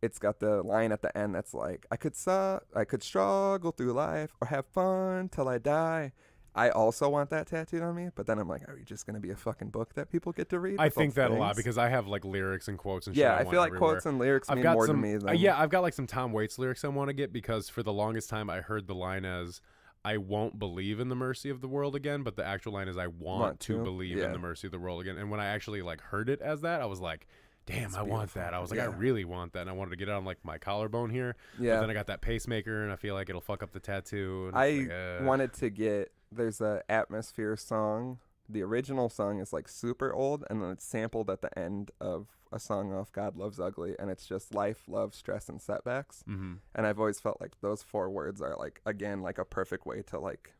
it's got the line at the end that's like, I could struggle through life or have fun till I die. I also want that tattooed on me, but then I'm like, are you just going to be a fucking book that people get to read? I think that a lot, because I have like lyrics and quotes and shit. Yeah, I feel like quotes and lyrics mean more to me than... Yeah, I've got like some Tom Waits lyrics I want to get, because for the longest time I heard the line as, I won't believe in the mercy of the world again, but the actual line is, I want to believe in the mercy of the world again. And when I actually like heard it as that, I was like, damn, I want that. I was like, I really want that. And I wanted to get it on like my collarbone here. Yeah. But then I got that pacemaker, and I feel like it'll fuck up the tattoo. And I wanted to get, there's a Atmosphere song. The original song is like super old, and then it's sampled at the end of a song off God Loves Ugly, and it's just life, love, stress, and setbacks. And I've always felt like those 4 words are like, again, like a perfect way to like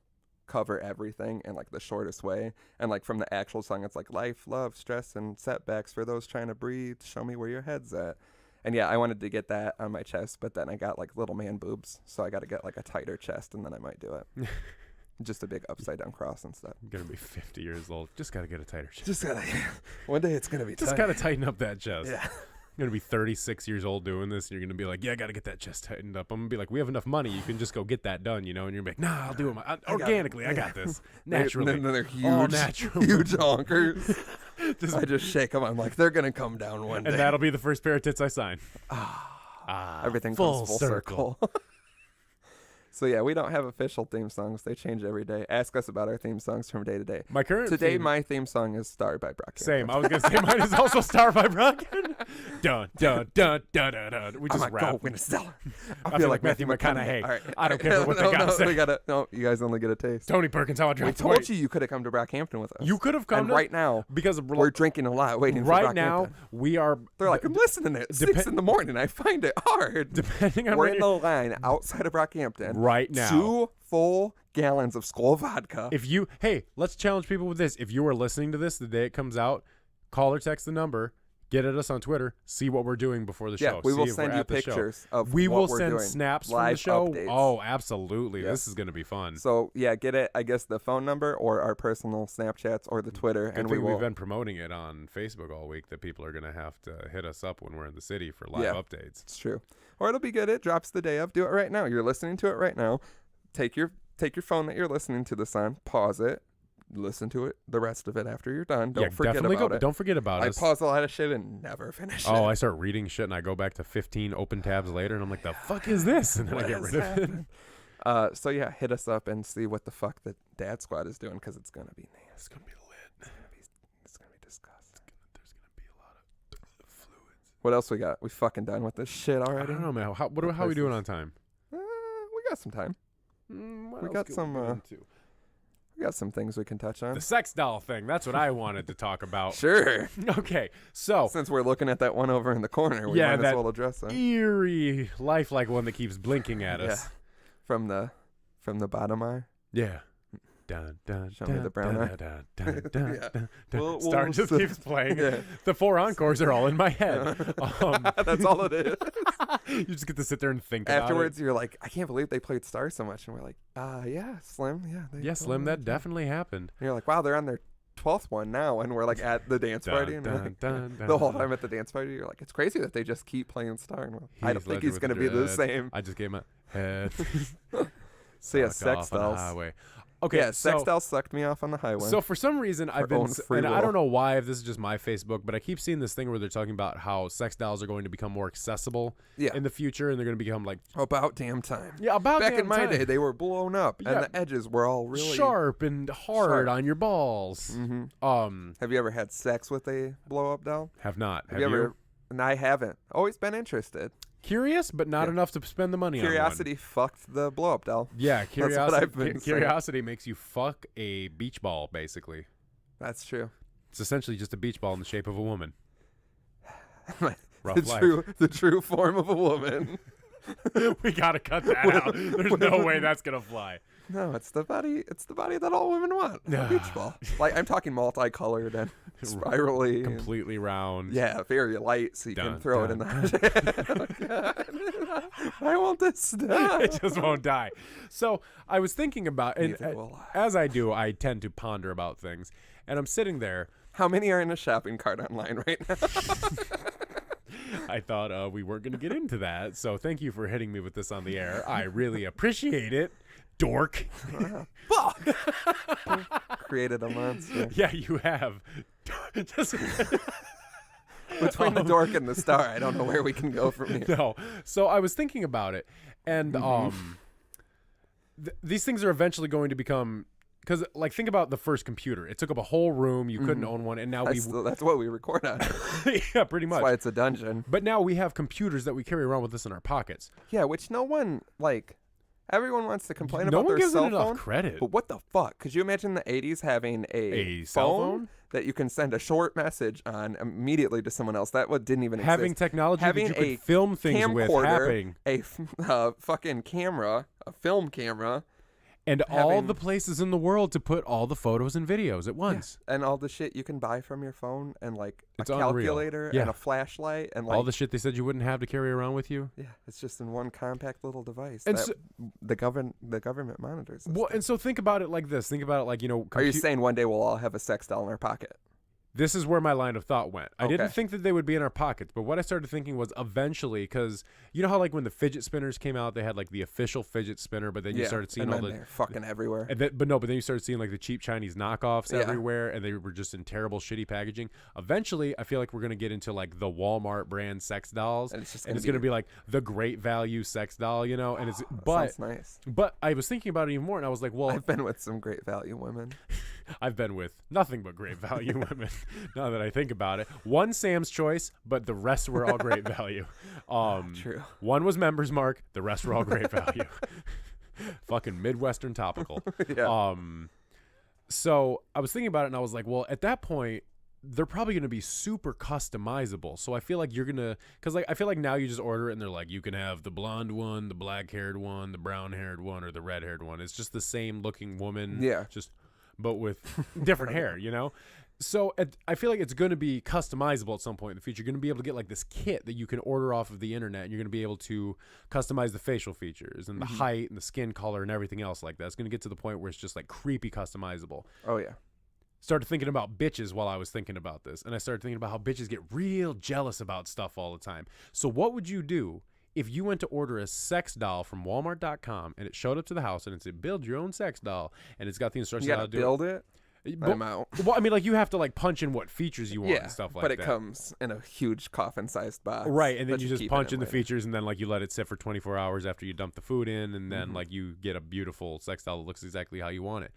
cover everything in like the shortest way. And like from the actual song, it's like life, love, stress, and setbacks for those trying to breathe. Show me where your head's at. And yeah, I wanted to get that on my chest, but then I got like little man boobs, so I got to get like a tighter chest, and then I might do it. Just a big upside down cross and stuff. I'm gonna be 50 years old. Just gotta get a tighter chest. Just gotta. One day it's gonna be. Just gotta tighten up that chest. Yeah. You're gonna be 36 years old doing this, and you're gonna be like, yeah, I gotta get that chest tightened up. I'm gonna be like, we have enough money, you can just go get that done, you know? And you're gonna be like, nah, I'll do it organically. I got this naturally. And then they're huge, all natural, huge honkers. I just shake them. I'm like, they're gonna come down one day, and that'll be the first pair of tits I sign. Everything comes full circle. So yeah, we don't have official theme songs. They change every day. Ask us about our theme songs from day to day. My current Today, my theme song is Star by Brock. Same. I was going to say mine is also Star by Brock. Dun, dun, dun, dun, dun, dun. We just rap. Go Stellar. I feel like Matthew McConaughey. Right. I don't care what they got to say. No, you guys only get a taste. Tony Perkins, how I drank. We told you could have come to Brockhampton with us. You could have come. And right now, because we're drinking a lot, waiting for Brockhampton. Right now, we are. They're like, I'm listening at 6 in the morning. I find it hard. Depending on we're in the line outside of Brockhampton right now. 2 full gallons of Skol vodka. Hey, let's challenge people with this. If you are listening to this the day it comes out, call or text the number, get at us on Twitter, see what we're doing before the show. We will send you pictures of we what will we're send doing. snaps Live from the show. Updates. Oh, absolutely. This is going to be fun. So, yeah, get it, I guess, the phone number or our personal Snapchats or the Twitter. Good thing we've been promoting it on Facebook all week that people are going to have to hit us up when we're in the city for live updates. It's true. Or it'll be good. It drops the day of. Do it right now. You're listening to it right now. Take your phone that you're listening to this on, pause it, listen to it, the rest of it after you're done. Don't forget about it. Don't forget about us. I pause a lot of shit and never finish it. I start reading shit and I go back to 15 open tabs later and I'm like, the fuck is this? And then I get rid of it. So yeah, hit us up and see what the fuck the Dad Squad is doing, because it's gonna be nasty. It's gonna be lit. It's gonna be disgusting. There's gonna be a lot of fluids. What else we got? We fucking done with this shit I already? don't know, man. How are we doing on time? We got some time. What We else got can some, get into? We got some things we can touch on. The sex doll thing. That's what I wanted to talk about. Sure. Okay, so Since we're looking at that one over in the corner, we might as well address that. eerie, lifelike one that keeps blinking at Yeah. us. From the bottom eye. Yeah. Dun, dun, Show me dun, the brown dun, eye. dun, dun, dun, Yeah. dun, dun. We'll Star just see. keeps playing. Yeah. The 4 encores are all in my head. That's all it is. You just get to sit there and think Afterwards, you're like, I can't believe they played Star so much. And we're like, yeah, Slim. Yeah. about it. Yeah, Slim, that definitely happened. And you're like, wow, they're on their 12th one now. And we're like at the dance party. And we're like, the whole time at the dance party, you're like, it's crazy that they just keep playing Star. And I don't think he's going to be the same. I just gave him a head. So yeah, Fuck sex off on the dolls. highway. Okay, Yeah, so, sex dolls sucked me off on the highway. So for some reason, I've been, own free and I will. don't know why, if this is just my Facebook, but I keep seeing this thing where they're talking about how sex dolls are going to become more accessible Yeah. in the future, and they're going to become like, About damn time. yeah, about Back damn in my time. day, they were blown up, Yeah. and the edges were all really sharp and hard sharp. on your balls. Mm-hmm. Have you ever had sex with a blow up doll? Have not. Have you ever? And I haven't. Always been interested. Curious, but not Yeah. enough to spend the money on Curiosity fucked the blow up doll. one. Yeah, what curiosity. I've been saying. Curiosity makes you fuck a beach ball, basically. That's true. It's essentially just a beach ball in the shape of a woman. the Rough life. true form of a woman. We gotta cut that out. There's no way that's gonna fly. No, it's the body. It's the body that all women want. A beach ball. Like I'm talking multicolored and spirally. and- Completely round. yeah, very light, so you Dun, can throw it in the. Oh, God. I want this stop. It just won't die. So I was thinking about, and Neither will I. as I do, I tend to ponder about things. And I'm sitting there. How many are in a shopping cart online right now? I thought we weren't going to get into that. So thank you for hitting me with this on the air. I really appreciate it, dork. Fuck! Created a monster. Yeah, you have. Just Between the dork and the star, I don't know where we can go from here. no. So I was thinking about it, and these things are eventually going to become. Because, like, think about the first computer. It took up a whole room. You couldn't own one, and now That's what we record on. yeah, pretty much. That's why it's a dungeon. But now we have computers that we carry around with us in our pockets. Yeah, which no one, like, everyone wants to complain No about one their gives it cell enough phone. credit. But what the fuck? Could you imagine the 80s having a cell phone? that you can send a short message on immediately to someone else? That didn't even Having exist. technology Having that you a could film things with camcorder, happening. fucking camera, a film camera. And all having- the places in the world to put all the photos and videos at once. And all the shit you can buy from your phone, and like It's a unreal. calculator Yeah. and a flashlight, and like All the shit they said you wouldn't have to carry around with you. yeah, it's just in one compact little device And that so- the government monitors. Well, and so think about it like this. Think about it like, Are you saying one day we'll all have a sex doll in our pocket? This is where my line of thought went. I didn't Okay. think that they would be in our pockets, but what I started thinking was eventually, because you know how like when the fidget spinners came out, they had like the official fidget spinner, but then you started seeing and all then the they're fucking everywhere. and then, but then you started seeing like the cheap Chinese knockoffs Yeah. everywhere, and they were just in terrible, shitty packaging. Eventually, I feel like we're gonna get into like the Walmart brand sex dolls, And it's just gonna be like the great value sex doll, and it's but Sounds nice. but I was thinking about it even more, and I was like, well, I've been with some great value women. I've been with nothing but great value women. Now that I think about it, one Sam's Choice, but the rest were all great value. True. One was Members Mark, the rest were all great value. Fucking Midwestern topical. Yeah. So I was thinking about it, and I was like, well, at that point, they're probably going to be super customizable. So I feel like you're going to, because like I feel like now you just order it and they're like, you can have the blonde one, the black-haired one, the brown-haired one, or the red-haired one. It's just the same looking woman. Yeah. But with different hair, So I feel like it's going to be customizable at some point in the future. You're going to be able to get like this kit that you can order off of the internet, and you're going to be able to customize the facial features and the height and the skin color and everything else like that. It's going to get to the point where it's just like creepy customizable. Oh yeah. Started thinking about bitches while I was thinking about this, and I started thinking about how bitches get real jealous about stuff all the time. So what would you do if you went to order a sex doll from Walmart.com and it showed up to the house and it said, build your own sex doll, and it's got the instructions You on how gotta to do build it. I'm out. Well, I mean, like you have to like punch in what features you want Yeah, and stuff like but that. it comes in a huge coffin-sized box. Right, and then that you just keep punch in the later. features, and then like you let it sit for 24 hours after you dump the food in, and then like you get a beautiful sex doll that looks exactly how you want it.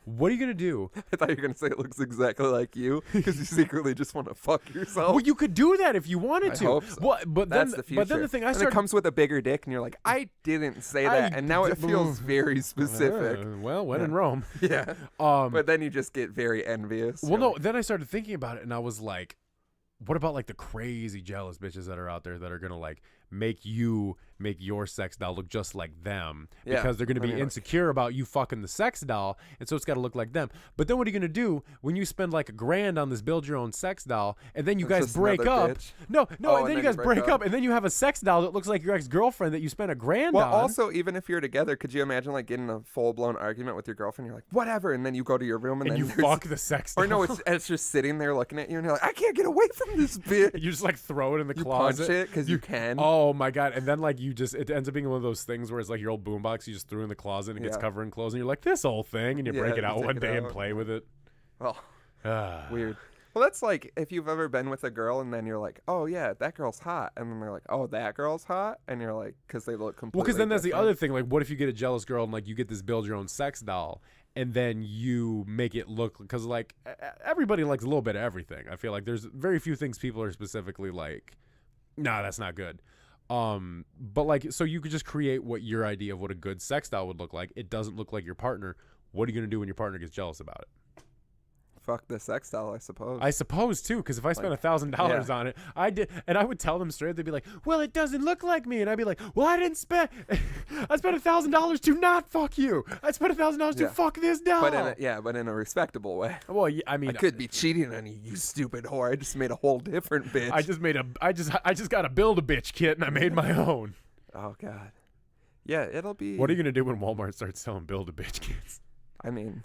What are you gonna do? I thought you were gonna say it looks exactly like you because you secretly just want to fuck yourself. Well, you could do that if you wanted I to. hope so. Well, but That's then, the future. but then the thing I and started. it comes with a bigger dick, and you're like, I didn't say that, and now it feels very specific. Well, when in Rome. Yeah. But then you just get very envious. Well, You're no. like, Then I started thinking about it, and I was like, what about like the crazy jealous bitches that are out there that are gonna like make your sex doll look just like them because they're gonna be insecure about you fucking the sex doll, and so it's got to look like them. But then what are you gonna do when you spend like $1,000 on this build your own sex doll, and then you It's guys just break another up? bitch. No, Oh, and then you guys break up, and then you have a sex doll that looks like your ex-girlfriend that you spent $1,000 Well, on. also, even if you're together, could you imagine like getting a full-blown argument with your girlfriend? You're like, whatever, and then you go to your room, and and then you there's- fuck the sex doll. Or no, it's just sitting there looking at you, and you're like, I can't get away from this bitch. you just like throw it in the You closet. punch it because you can. Oh my god! And then like it ends up being one of those things where it's like your old boombox you just threw in the closet and it gets Yeah. covered in clothes, and you're like, this old thing, and you break it you out take one it day and out. play with it. Oh, Ah. weird. Well, that's like if you've ever been with a girl and then you're like, oh yeah, that girl's hot, and then they're like, oh, that girl's hot, and you're like, because they look completely. Well, because then that's the different. other thing. Like, what if you get a jealous girl and like you get this build your own sex doll, and then you make it look, because like everybody likes a little bit of everything. I feel like there's very few things people are specifically like, nah, that's not good. But like, so you could just create what your idea of what a good sex doll would look like. It doesn't look like your partner. What are you gonna do when your partner gets jealous about it? Fuck the sex doll, I suppose. I suppose too, because if I spent $1,000 on it, I did, and I would tell them straight. They'd be like, "Well, it doesn't look like me," and I'd be like, "Well, I didn't spend. I spent $1,000 to not fuck you. I spent $1,000 to Yeah. fuck this doll." but in a respectable way. Well, yeah, I mean, I could be cheating on you, you stupid whore. I just made a whole different bitch. I just got a Build-A-Bitch kit, and I made my own. Oh god. Yeah, it'll be. What are you gonna do when Walmart starts selling Build-A-Bitch kits? I mean,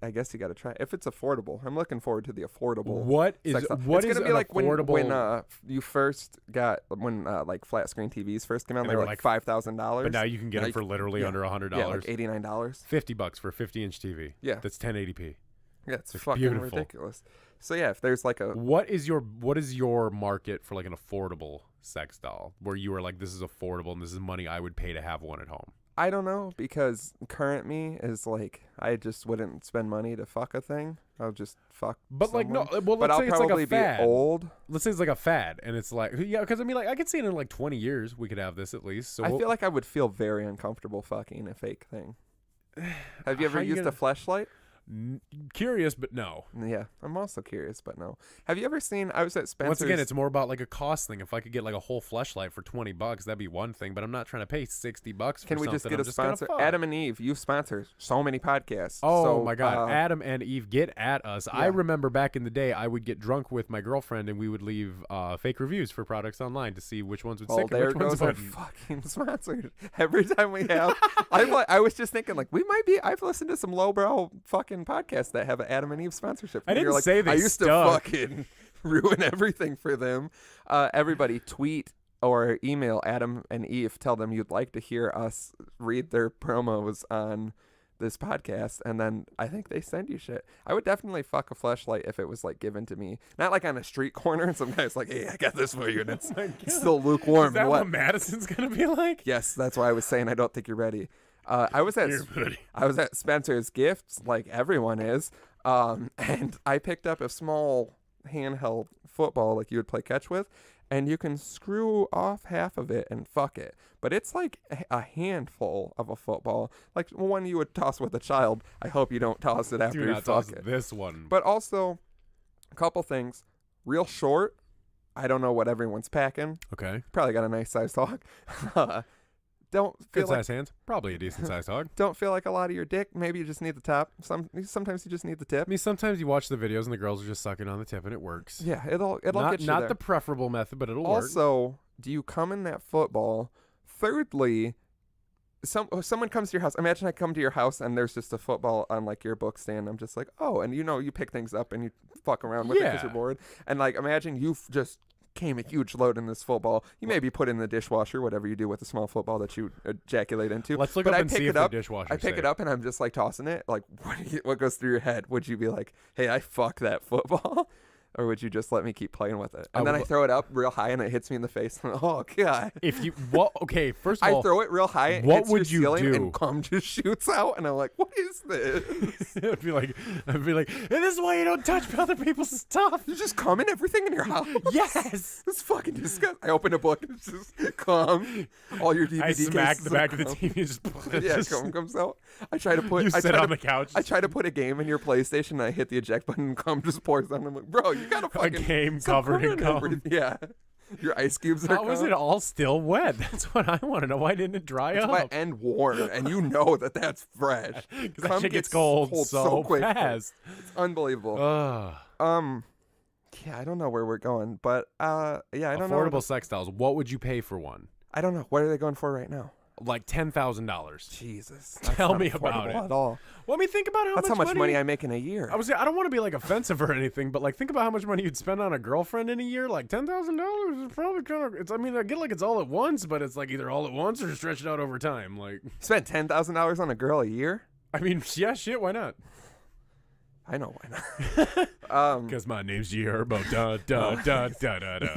I guess you got to try if it's affordable. I'm looking forward to the affordable. What is sex doll. what it's is gonna be an like affordable? when you first got like flat screen TVs first came out. And They were like $5,000. but now you can get them for literally under $100. Yeah, like $89. $50 for a 50-inch TV. Yeah. That's 1080p. Yeah, it's It's fucking beautiful. ridiculous. So yeah, if there's like a What is your market for like an affordable sex doll where you are like, this is affordable and this is money I would pay to have one at home? I don't know, because current me is like I just wouldn't spend money to fuck a thing. I'll just fuck. But like no, someone. well but let's I'll say it's like probably a fad. be old. Let's say it's like a fad, and it's like because I mean like I could see it in like 20 years we could have this at least. So I feel like I would feel very uncomfortable fucking a fake thing. Have you ever How you used gonna- a fleshlight? curious, but no. Yeah, I'm also curious, but no. Have you ever seen? I was at Spencer's. Once again, it's more about like a cost thing. If I could get like a whole fleshlight for $20, that'd be one thing. But I'm not trying to pay $60 for Can we something. just get I'm a just gonna sponsor? fuck. Adam and Eve, you sponsor so many podcasts. Oh So, my God, Adam and Eve, get at us. I remember back in the day, I would get drunk with my girlfriend and we would leave fake reviews for products online to see which ones would Well, stick and there which ones goes our wouldn't. fucking sponsor. Every time we have, I was just thinking like we might be. I've listened to some lowbrow fucking podcasts that have an Adam and Eve sponsorship. I And didn't you're like, say they I used stuck. to fucking ruin everything for them. Everybody tweet or email Adam and Eve. Tell them you'd like to hear us read their promos on this podcast, and then I think they send you shit. I would definitely fuck a fleshlight if it was like given to me, not like on a street corner and some guy's like, hey, I got this for you, and it's still lukewarm. Is that What? what Madison's gonna be like? Yes, that's why I was saying I don't think you're ready. I was at Spencer's Gifts, like everyone is, and I picked up a small handheld football like you would play catch with, and you can screw off half of it and fuck it. But it's like a handful of a football, like one you would toss with a child. I hope you don't toss it after Do you not fuck toss it. this one. But also, a couple things. Real short. I don't know what everyone's packing. Okay. Probably got a nice sized hog. Don't feel Good like size hands. Probably a decent sized hog. don't feel like a lot of your dick. Maybe you just need the top. Sometimes you just need the tip. I mean, sometimes you watch the videos and the girls are just sucking on the tip and it works. Yeah, it'll not get you not there. the preferable method, but it'll work. Also, do you come in that football? Thirdly, someone comes to your house. Imagine I come to your house and there's just a football on like your book stand. I'm just like, oh, and you pick things up and you fuck around with it because Yeah. you're bored. And like, imagine you just came a huge load in this football. You maybe put it in the dishwasher, whatever you do with a small football that you ejaculate into. Let's look but up I and pick see it if the up. dishwasher. I pick it up and I'm just like tossing it. Like, what goes through your head? Would you be like, hey, I fuck that football? Or would you just let me keep playing with it? And then I throw it up real high and it hits me in the face. Oh, God. If you okay, first of all, I throw it real high. It what hits would your you ceiling do? And cum just shoots out. And I'm like, what is this? I'd be like, and this is why you don't touch other people's stuff. You just cum in everything in your house? Yes. It's fucking disgusting. I open a book and it's just cum. All your DVD I smack cases the back of the cum. TV. Just Yeah, cum comes out. I try to put. You I sit try on to, the couch. I try to put a game in your PlayStation and I hit the eject button and cum just pours out. I'm like, bro, you gotta A fucking game stop covered in covering cum. everything. Yeah, your ice cubes are. How was it all still wet? That's what I want to know. Why didn't it dry It's up? wet and warm, and you know that that's fresh. Because that Cum shit gets cold so quick. fast. It's unbelievable. Ugh. Yeah, I don't know where we're going, but yeah, I don't know. Affordable sex dolls. What would you pay for one? I don't know. What are they going for right now? Like $10,000. Jesus, Tell that's me not about affordable it. at all. Well, I mean, think about That's how much money I make in a year. I don't want to be like offensive or anything, but like think about how much money you'd spend on a girlfriend in a year. Like $10,000 is probably kind of. It's. I mean, I get like it's all at once, but it's like either all at once or stretched out over time. Like Spend $10,000 on a girl a year? I mean, yeah, shit. Why not? I know why not. Because my name's G Herbo. Da da da da da da.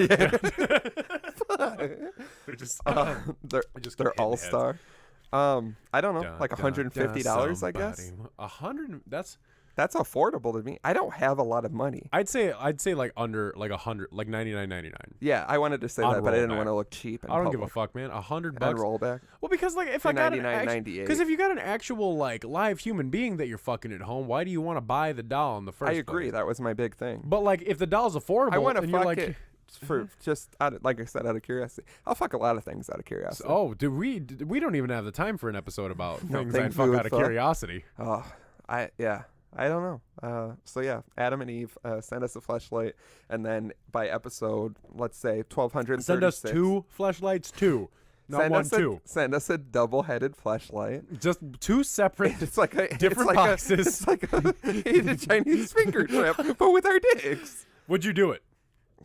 They're just. They're all star. I don't know, like $150, I guess. That's affordable to me. I don't have a lot of money. I'd say like under like $100, like $99.99. Yeah, I wanted to say On that, but I didn't rollback. want to look cheap. I don't give a fuck, man. $100. And rollback. Well, because like if I got $99.98. because if you got an actual like live human being that you're fucking at home, why do you want to buy the doll in the first I place? agree. That was my big thing. But like if the doll's affordable, I want to then you're fuck like, it for just like I said, out of curiosity. I'll fuck a lot of things out of curiosity. oh, we don't even have the time for an episode about No, things I'd things fuck we out would of fuck. curiosity. Oh, I don't know. So yeah, Adam and Eve, send us a fleshlight, and then by episode, let's say 1236. Send us 2 fleshlights, 2. Not Send 1, us 2. Send us a double-headed fleshlight. Just 2 separate. It's like a Different it's like boxes. It's like a Chinese finger trap, but with our dicks. Would you do it?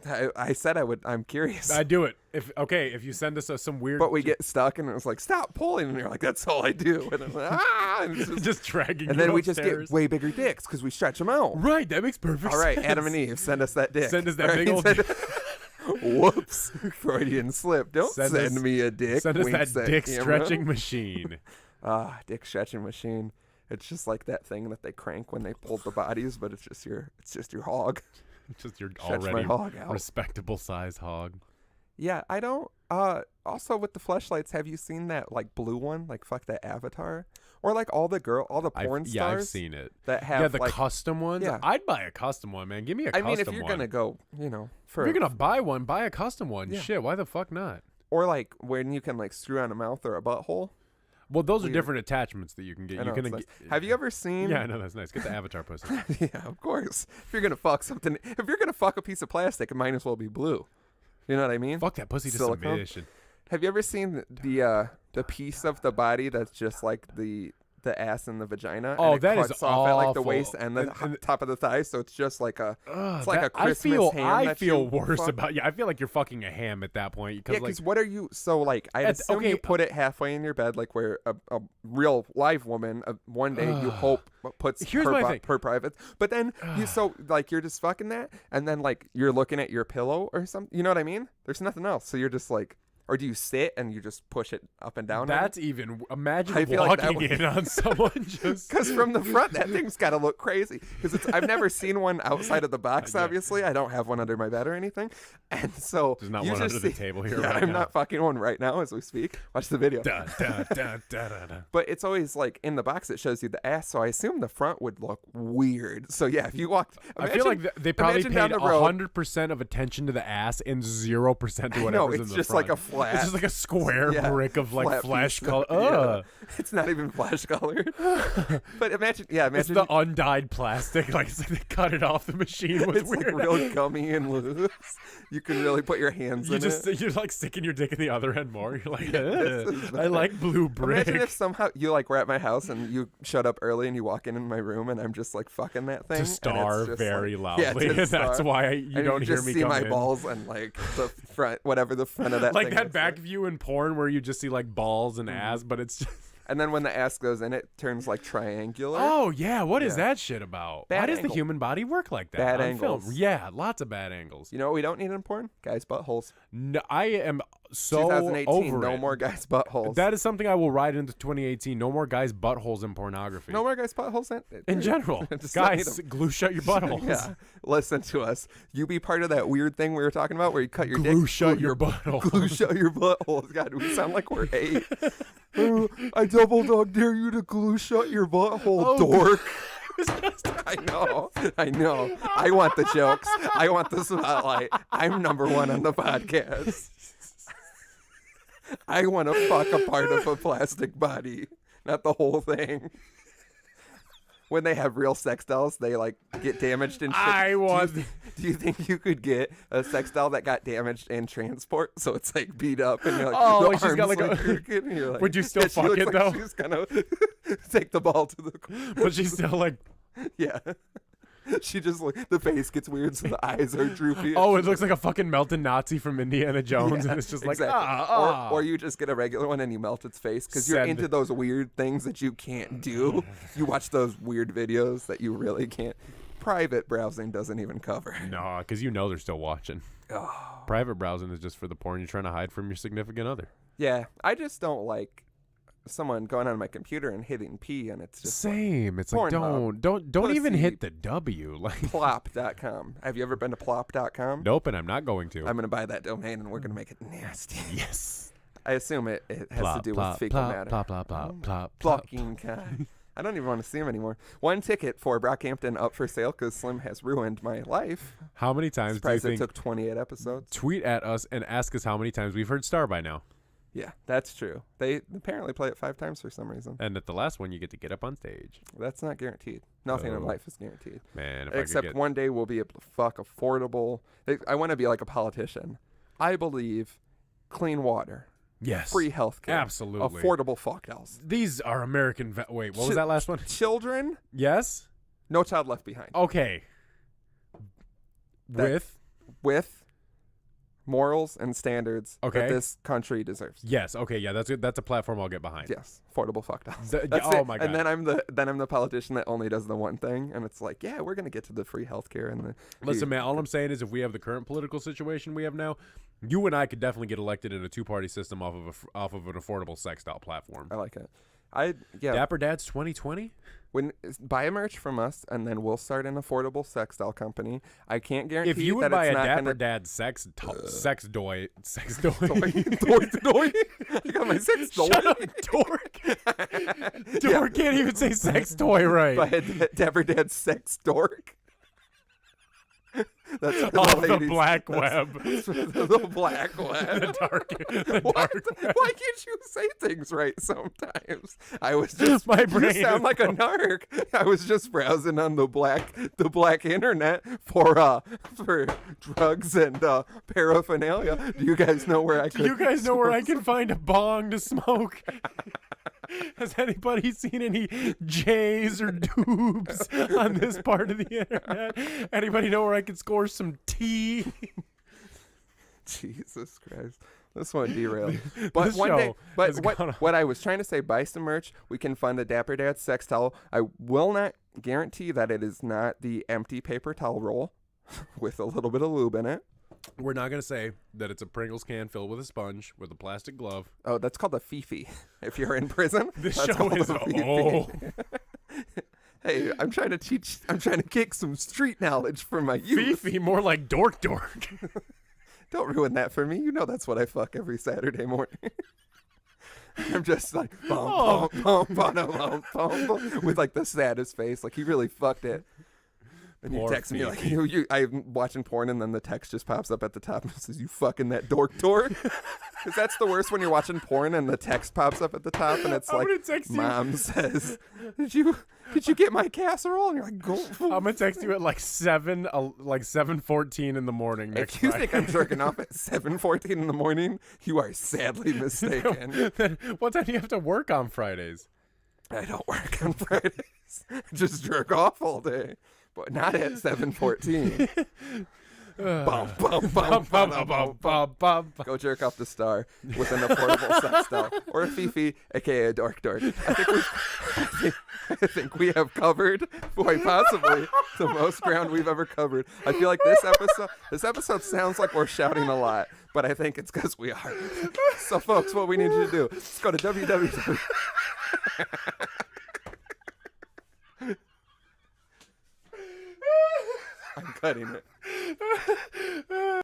I said I would. I'm curious. I'd do it. If you send us some weird. But we get stuck, and it was like, stop pulling, and you're like, that's all I do. And I'm like, and it's just dragging. and you then we just upstairs. get way bigger dicks because we stretch them out. Right, that makes perfect All right, sense. Adam and Eve, send us that dick. Send us that All big right, old. Whoops, Freudian slip. Don't Send send us- me a dick. Send us Winks that at dick camera. stretching machine. Dick stretching machine. It's just like that thing that they crank when they pull the bodies, but it's just your hog. Just your Stretch my already hog out. respectable size hog. Yeah, I don't. Also with the fleshlights, have you seen that like blue one? Like fuck that Avatar, or like all the porn stars. Yeah, I've seen it. That have the like, custom ones. Yeah. I'd buy a custom one, man. Give me a I custom mean, if you're one. gonna go, for if you're gonna buy one, buy a custom one. Yeah. Shit, why the fuck not? or like when you can like screw on a mouth or a butthole. Well, those are Weird. different attachments that you can get. I know, You can it's nice. Have you ever seen? Yeah, I know that's nice. Get the Avatar pussy. Yeah, of course. If you're gonna fuck something, if you're gonna fuck a piece of plastic, it might as well be blue. You know what I mean? Fuck that pussy to Silicone? submission. Have you ever seen the piece of the body that's just like the ass and the vagina? Oh, and it that is cuts off at like the awful. waist and the And- top of the thigh, so it's just like a Ugh, it's like a that- Christmas ham. I that feel you worse fuck. about. Yeah, I feel like you're fucking a ham at that point. Yeah, Because like, because what are you? So like, I assume okay, you put it halfway in your bed, like where a real live woman one day you hope puts Here's her, my thing. her privates. But then you like you're just fucking that, and then like you're looking at your pillow or something. You know what I mean? There's nothing else, so you're just like. Or do you sit and you just push it up and down? that's even. Imagine I feel like that walking would- in on someone just. Because from the front, that thing's got to look crazy. Because I've never seen one outside of the box. Yeah. Obviously, I don't have one under my bed or anything, and so There's not you one just under the see- table here Yeah, right I'm now. not fucking one right now as we speak. Watch the video. Da, da, da, da, da, da. But it's always like in the box it shows you the ass, so I assume the front would look weird. So yeah, if you walked, I feel like they probably imagine down paid the road- 100% of attention to the ass and 0% to I know whatever's in it's the just front. like a flat. It's just like a square Yeah, brick of like flat flesh piece color. of- yeah. It's not even flesh colored. But imagine, It's the undyed plastic. Like it's like they cut it off the machine with it's weird. like real gummy and loose. You can really put your hands in it. You're like sticking your dick in the other end more. You're like, this is I like blue brick. Imagine if somehow you like were at my house and you shut up early and you walk in my room and I'm just like fucking that thing To and starve it's just, very like, loudly. Yeah, to And that's starve. why you And don't hear just me see come my in. balls and like the front, whatever the front of that Like thing that looks back like. view in porn where you just see like balls and ass, but it's just. And then when the ass goes in, it turns like triangular. Oh yeah, what is Yeah. that shit about? Bad Why does angle. the human body work like that? Bad on film? angles. Yeah, lots of bad angles. You know what we don't need in porn? Guys' buttholes. No, I am so 2018, over no it. more guys' buttholes. That is something I will ride into 2018. No more guys' buttholes in pornography. no more guys' buttholes in general. Just don't need Guys, 'em. glue shut your buttholes. Yeah, listen to us. You be part of that weird thing we were talking about where you cut your Glue dick. shut your butthole. Glue shut your buttholes. God, we sound like we're 8. I double dog dare you to glue shut your butthole, dork. I know. I want the jokes. I want the spotlight. I'm number 1 on the podcast. I want to fuck a part of a plastic body, not the whole thing. When they have real sex dolls, they like get damaged and shit. I want. Do you think you could get a sex doll that got damaged in transport, so it's like beat up and you're like, Oh, the like she's got arms, like a- crooked, and you're like, Would you still she fuck looks it, like though? She's gonna take the ball to the. But she's still like. Yeah. She just like the face gets weird, so the eyes are droopy. Oh, it looks like a fucking melted Nazi from Indiana Jones, Yeah, and it's just like exactly. Or you just get a regular one and you melt its face because you're Send into it. those weird things that you can't do. You watch those weird videos that you really can't. Private browsing doesn't even cover. No, because you know they're still watching. Oh. Private browsing is just for the porn you're trying to hide from your significant other. Yeah, I just don't like someone going on my computer and hitting P and it's just like Same. It's like Pornhub, don't even pussy. hit the W. Like plop.com. Have you ever been to plop.com? nope, and I'm not going to. I'm going to buy that domain and we're going to make it nasty. Yes. I assume it has Plop, to do plop, with fecal plop, matter. plop, plop, plop, plop, plop. Fucking God. I don't even want to see him anymore. 1 ticket for Brockhampton up for sale because Slim has ruined my life. How many times do you Surprised it think? took 28 episodes. Tweet at us and ask us how many times we've heard Star by now. Yeah, that's true. They apparently play it 5 times for some reason. And at the last one, you get to get up on stage. That's not guaranteed. Nothing in Oh. life is guaranteed. Man, if Except I could get one day we'll be able to fuck affordable. I want to be like a politician. I believe clean water, yes, free healthcare, absolutely affordable fuck house. These are American. Wait, what was that last one? Children, Yes. no child left behind. Okay. That- With With morals and standards Okay. that this country deserves. yes. Okay. Yeah. That's a platform I'll get behind. Yes, affordable fuck house. The- That's oh it. my god. And then I'm the politician that only does the one thing, and it's like, yeah, we're gonna get to the free healthcare and the. Listen, man. All I'm saying is, if we have the current political situation we have now, you and I could definitely get elected in a 2-party system off of an affordable sex doll platform. I like it. Yeah. Dapper Dad's 2020. Buy a merch from us, and then we'll start an affordable sex doll company. I can't guarantee If you would that buy it's a not Dapper gonna. Dad sex toy, Doy, I got my sex doll. Shut up, dork. Dork can't even say sex toy right. Buy a Dapper Dad sex dork. That's for Off the ladies. black That's web. for the black The web. dark What? web. Why can't you say things right sometimes? I was just My You brain sound is- like a narc. I was just browsing on the black internet for drugs and paraphernalia. Do you guys know where I Do could you guys know where I source can find a bong to smoke? Has anybody seen any J's or doobs on this part of the internet? Anybody know where I can score some tea? Jesus Christ. This one derailed. But This one day, show but has gone on. what I was trying to say, buy some merch. We can fund a Dapper Dad sex towel. I will not guarantee that it is not the empty paper towel roll with a little bit of lube in it. We're not going to say that it's a Pringles can filled with a sponge with a plastic glove. Oh, that's called a fifi. If you're in prison, This that's show called is a fifi. oh. Hey, I'm trying to kick some street knowledge for my youth. Fifi, more like dork. Don't ruin that for me. You know that's what I fuck every Saturday morning. I'm just like bum, bum, bum, bum, bum, bum, with like the saddest face. Like he really fucked it. And you Poor text me like, Fifi. I'm watching porn, and then the text just pops up at the top and says, "You fucking that dork." Because that's the worst when you're watching porn and the text pops up at the top, and it's I'm like, gonna text you. Mom says, "Did you get my casserole?" And you're like, "Go." I'm gonna text you at like 7:14 in the morning next If you Friday. think I'm jerking off at 7:14 in the morning, you are sadly mistaken. What time do you have to work on Fridays? I don't work on Fridays. Just jerk off all day, but not at 7:14. Bum, bum, bum, bum, bum. Go jerk off the Star with an affordable sex doll, or a Fifi, aka a dork. I think we have covered quite possibly the most ground we've ever covered. I feel like this episode sounds like we're shouting a lot, but I think it's because we are. So, folks, what we need you to do is go to www. I'm cutting it.